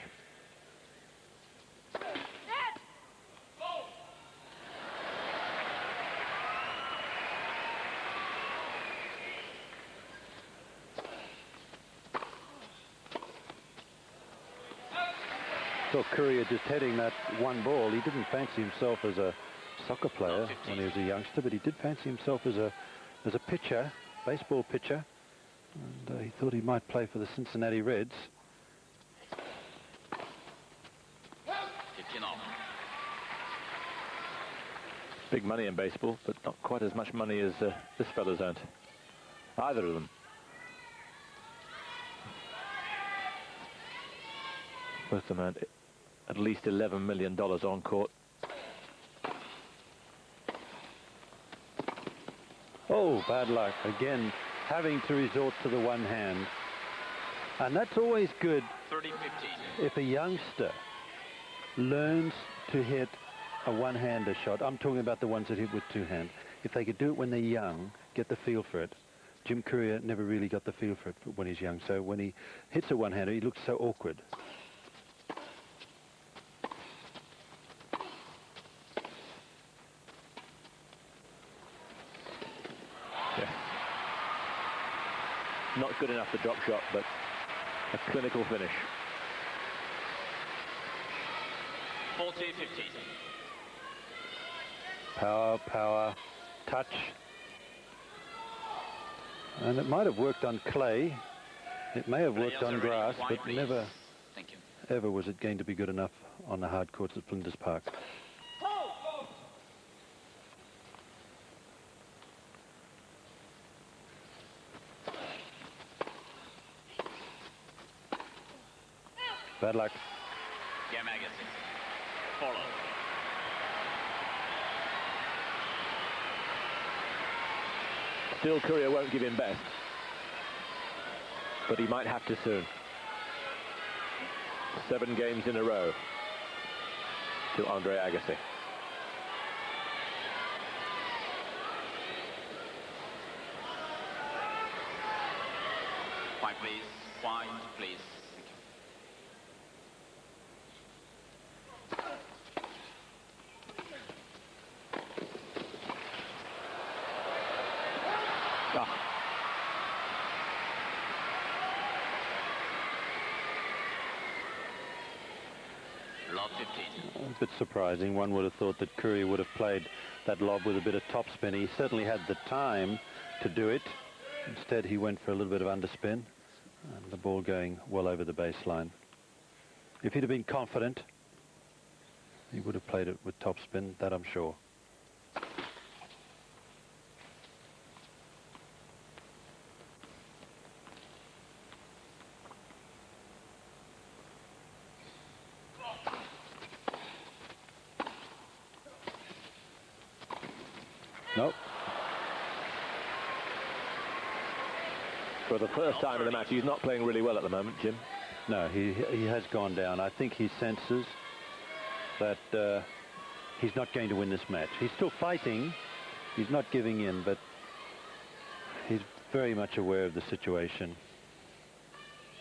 Saw Courier just heading that one ball. He didn't fancy himself as a soccer player when he was a youngster, but he did fancy himself as a pitcher, baseball pitcher, and he thought he might play for the Cincinnati Reds. 15 off. Big money in baseball, but not quite as much money as this fella's earned. Either of them. Both of them earned at least $11 million on court. Oh, bad luck. Again, having to resort to the one hand. And that's always good 30-15. if a youngster learns to hit a one-hander shot. I'm talking about the ones that hit with two hands. If they could do it when they're young, get the feel for it. Jim Courier never really got the feel for it when he's young. So when he hits a one-hander, he looks so awkward. Not good enough for drop shot, but a clinical finish. 40-15. Power, power, touch. And it might have worked on clay. It may have worked on grass, but never, Thank you. ever was it going to be good enough on the hard courts at Flinders Park. Bad luck. Game Agassi. Follow. Still, Courier won't give him best, but he might have to soon. 7 games in a row to Andre Agassi. Point, please. Point, please. Lob 15. A bit surprising. One would have thought that Courier would have played that lob with a bit of topspin. He certainly had the time to do it. Instead, he went for a little bit of underspin, and the ball going well over the baseline. If he'd have been confident, he would have played it with topspin, that I'm sure. Nope. For the first time in the match, he's not playing really well at the moment, Jim. No, he has gone down. I think he senses that he's not going to win this match. He's still fighting. He's not giving in, but he's very much aware of the situation.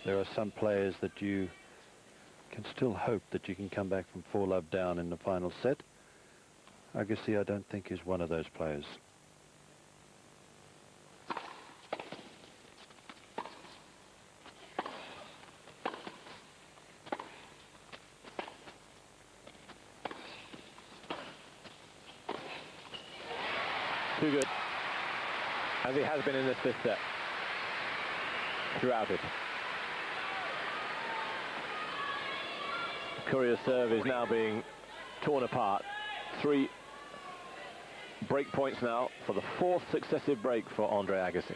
There are some players that you can still hope that you can come back from 4-love down in the final set. Agassi, I don't think, is one of those players. Too good. As he has been in this 5th set. Throughout it. Courier's serve is now being torn apart. 3 break points now for the 4th successive break for Andre Agassi.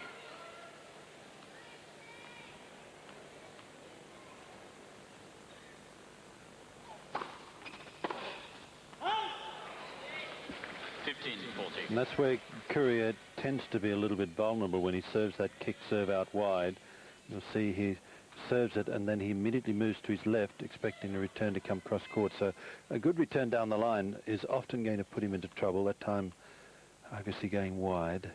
And that's where Courier tends to be a little bit vulnerable when he serves that kick serve out wide. You'll see he serves it and then he immediately moves to his left, expecting the return to come cross court. So a good return down the line is often going to put him into trouble. That time, Agassi going wide.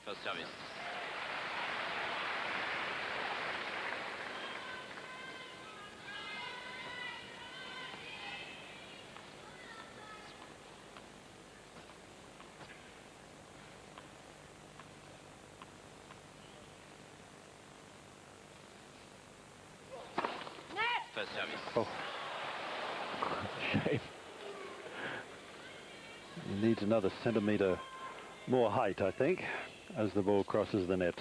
First service. First service. Oh, Shame. he needs another centimetre more height, I think, as the ball crosses the net.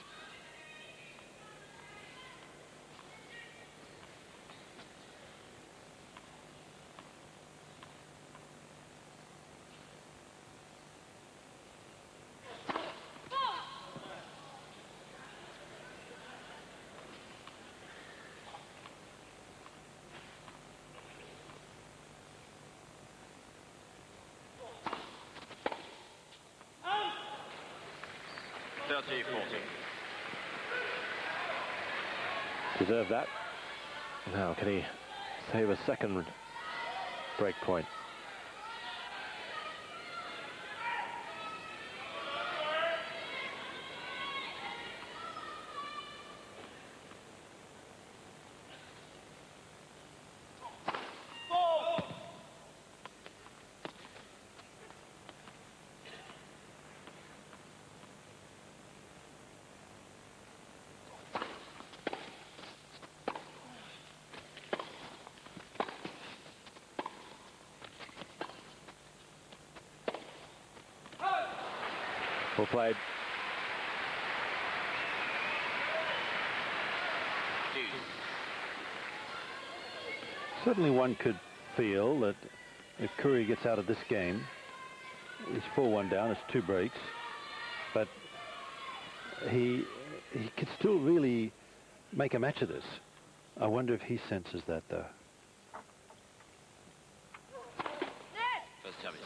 Deserve that. Now, can he save a second break point? Well played. Certainly one could feel that if Courier gets out of this game, he's 4-1 down, it's 2 breaks, but he could still really make a match of this. I wonder if he senses that, though. First service.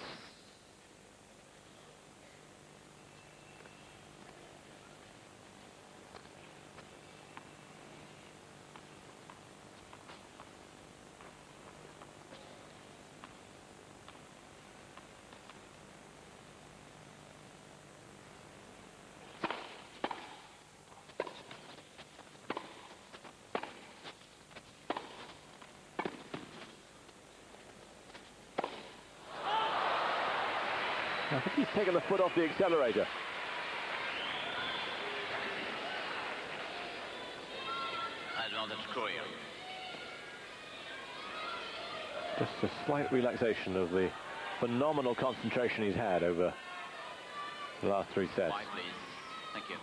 I think he's taken the foot off the accelerator. Advantage Courier. Just a slight relaxation of the phenomenal concentration he's had over the last 3 sets. 5, please. Thank you.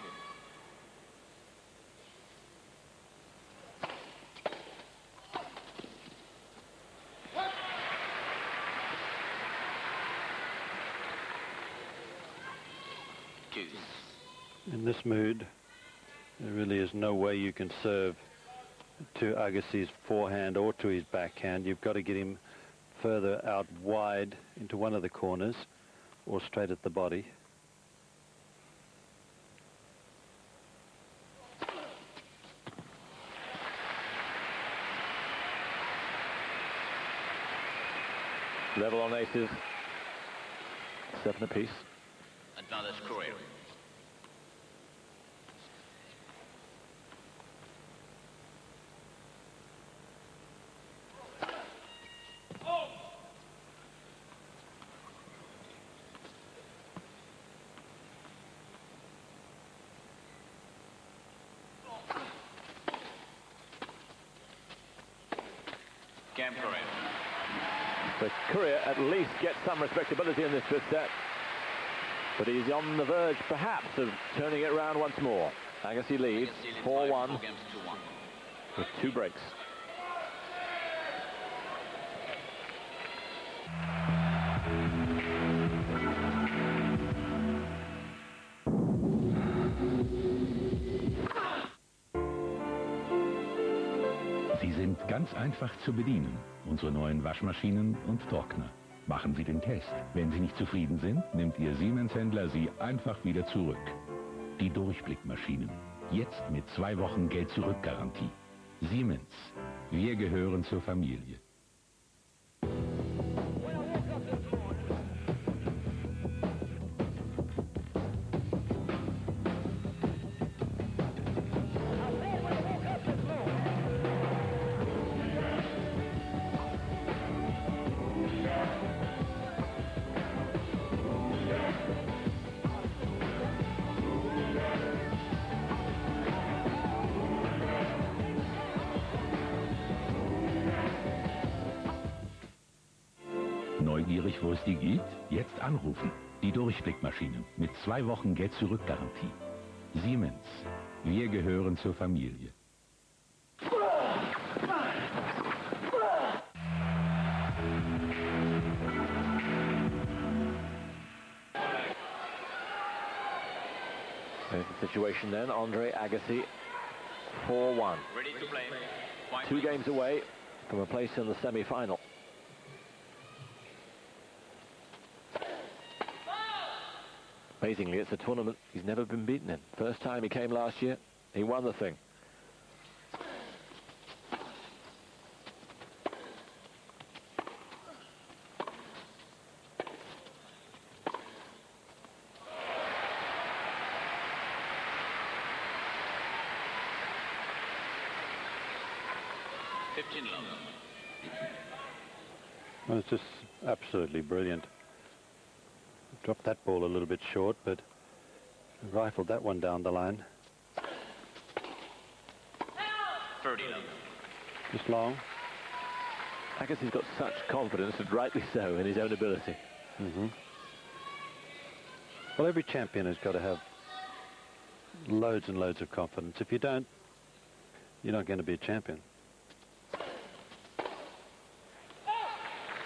In this mood, there really is no way you can serve to Agassi's forehand or to his backhand. You've got to get him further out wide into one of the corners or straight at the body. Level on aces. 7 apiece. Advantage Courier. Game Courier. So Courier at least gets some respectability in this 5th set. But he's on the verge, perhaps, of turning it around once more. Agassi leads 4-1 with 2 breaks. Sie sind ganz einfach zu bedienen, unsere neuen Waschmaschinen und Trockner. Machen Sie den Test. Wenn Sie nicht zufrieden sind, nimmt Ihr Siemens-Händler Sie einfach wieder zurück. Die Durchblickmaschinen. Jetzt mit 2 Wochen Geld-Zurück-Garantie. Siemens. Wir gehören zur Familie. Neugierig, wo es die gibt? Jetzt anrufen. Die Durchblickmaschinen mit 2 Wochen Geld-Zurück-Garantie. Siemens. Wir gehören zur Familie. There's the situation then. Andre Agassi, 4-1. Ready to play. 2 games away from a place in the semi-final. Amazingly, it's a tournament he's never been beaten in. First time he came last year, he won the thing. Well, it's just absolutely brilliant. Dropped that ball a little bit short, but rifled that one down the line. 30. Just long. Agassi's got such confidence, and rightly so, in his own ability. Well, every champion has got to have loads and loads of confidence. If you don't, you're not going to be a champion.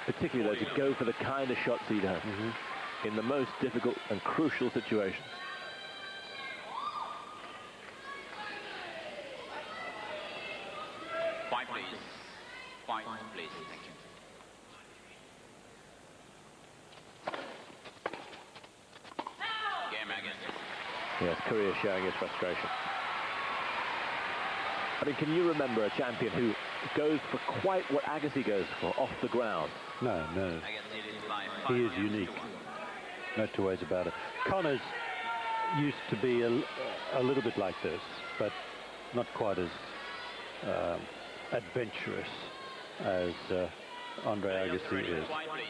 Particularly, though, to go for the kind of shots he does in the most difficult and crucial situations. Point, please. Point, please. Thank you. Game again. Yes, Courier showing his frustration. I mean, can you remember a champion who goes for quite what Agassi goes for, off the ground? No, no. Agassi leads by He 5 is unique. to 1. No two ways about it. Connors used to be a little bit like this, but not quite as adventurous as Andre Agassi is. Point, please.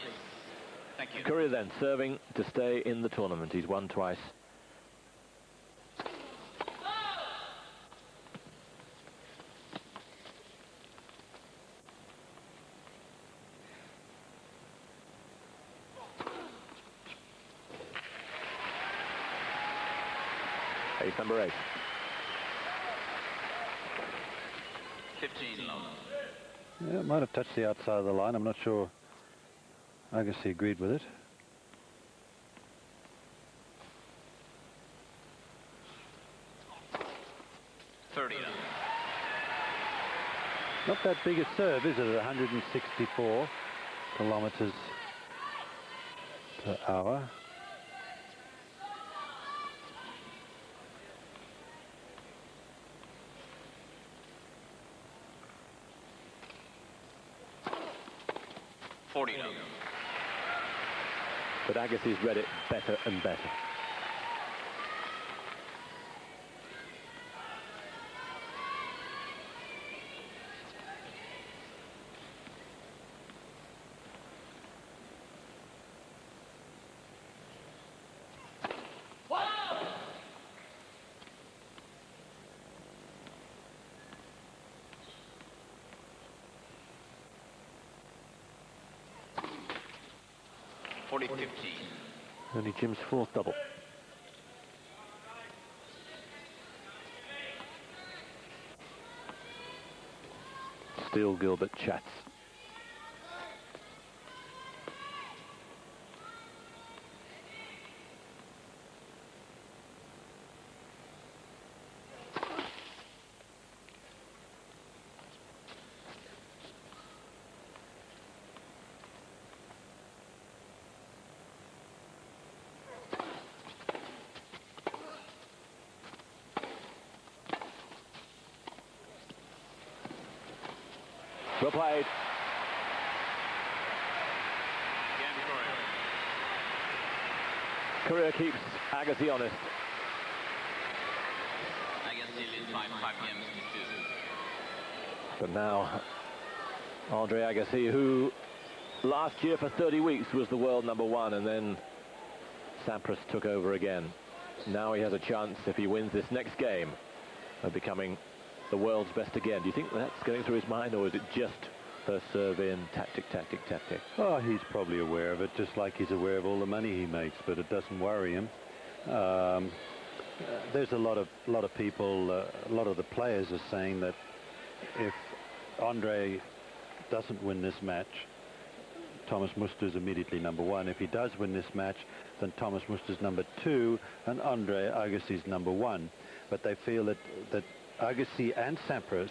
Thank you. Courier then serving to stay in the tournament. He's won twice. Ace number 8. 15 long. Yeah, it might have touched the outside of the line. I'm not sure Agassi agreed with it. Not that big a serve, is it, at 164 kilometers per hour? But Agassi's read it better and better. Only Jim's 4th double. Still Gilbert chats. Well played. Courier keeps Agassi honest. Agassi leads by 5 games to 2. But now, Andre Agassi, who last year for 30 weeks was the world #1, and then Sampras took over again. Now he has a chance, if he wins this next game, of becoming the world's best again. Do you think that's going through his mind, or is it just First serve in, tactic, tactic, tactic. Oh, he's probably aware of it, just like he's aware of all the money he makes, but it doesn't worry him. There's a lot of people, a lot of the players are saying that if Andre doesn't win this match, Thomas Muster's immediately number one. If he does win this match, then Thomas Muster's number two and Andre Agassi's number one. But they feel that Agassi and Sampras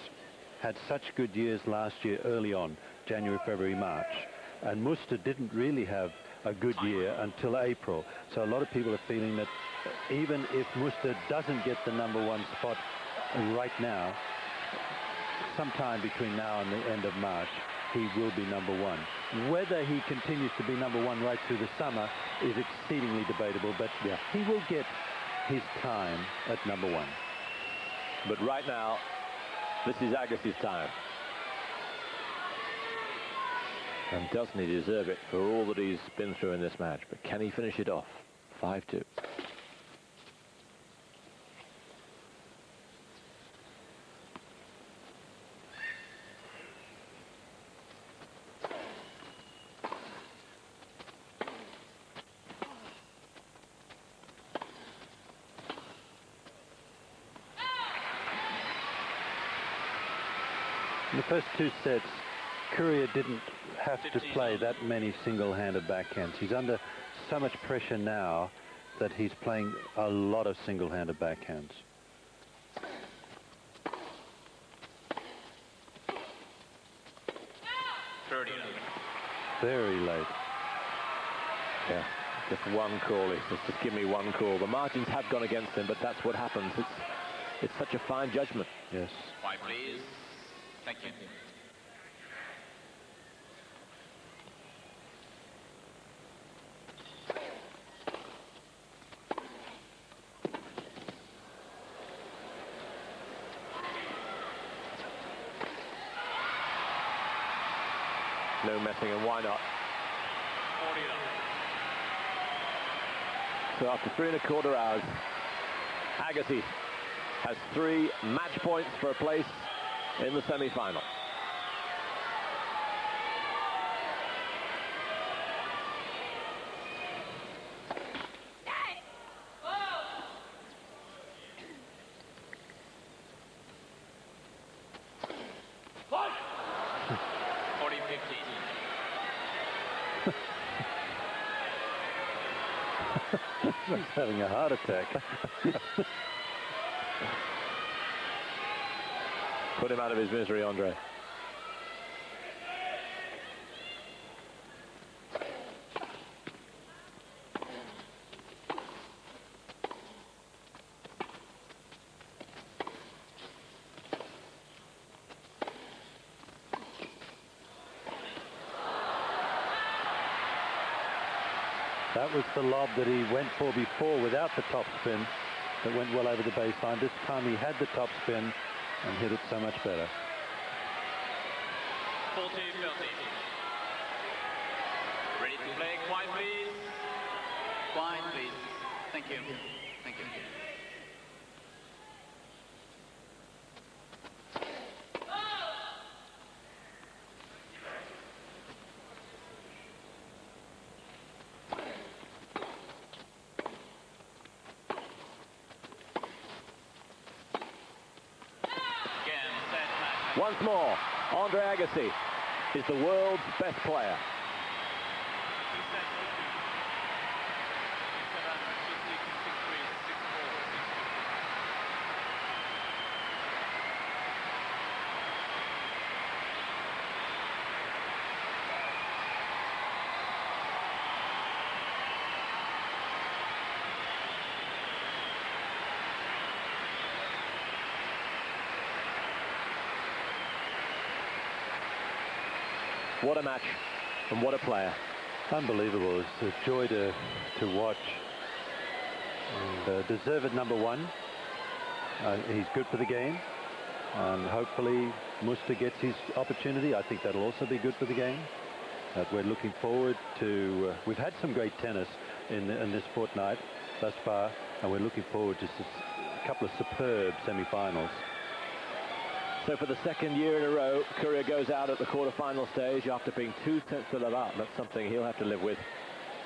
had such good years last year early on, January, February, March. And Muster didn't really have a good year until April. So a lot of people are feeling that even if Muster doesn't get the number one spot right now, sometime between now and the end of March, he will be number one. Whether he continues to be number one right through the summer is exceedingly debatable, but yeah, he will get his time at number one. But right now, this is Agassi's time. And doesn't he deserve it for all that he's been through in this match? But can he finish it off? 5-2. In the first two sets, Courier didn't have to play that many single-handed backhands. He's under so much pressure now that he's playing a lot of single-handed backhands. Very late. Yeah, just one call. It's just give me one call. The margins have gone against him, but that's what happens. It's such a fine judgment. Yes. Why, please? Thank you. No messing, and why not? So after 3¼ hours, Agassi has 3 match points for a place in the semi-final. He's having a heart attack. Put him out of his misery, Andre. That was the lob that he went for before without the topspin that went well over the baseline. This time he had the topspin and hit it so much better. 40-30. Ready to play? Quiet, please. Quiet, please. Thank you. Thank you. Once more, Andre Agassi is the world's best player. What a match, and what a player. Unbelievable. It's a joy to watch. And deserved number one. He's good for the game. And hopefully Muster gets his opportunity. I think that'll also be good for the game. We're looking forward to... we've had some great tennis in this fortnight thus far. And we're looking forward to a couple of superb semi-finals. So for the second year in a row, Courier goes out at the quarter-final stage after being 2 sets to love out. That's something he'll have to live with.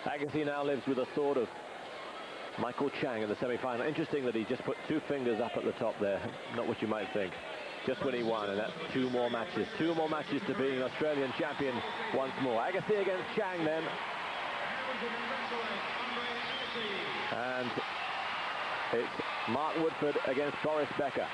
Agassi now lives with the thought of Michael Chang in the semi-final. Interesting that he just put 2 fingers up at the top there. Not what you might think. Just when he won, and that's 2 more matches. 2 more matches to being Australian champion once more. Agassi against Chang then. And it's Mark Woodford against Boris Becker.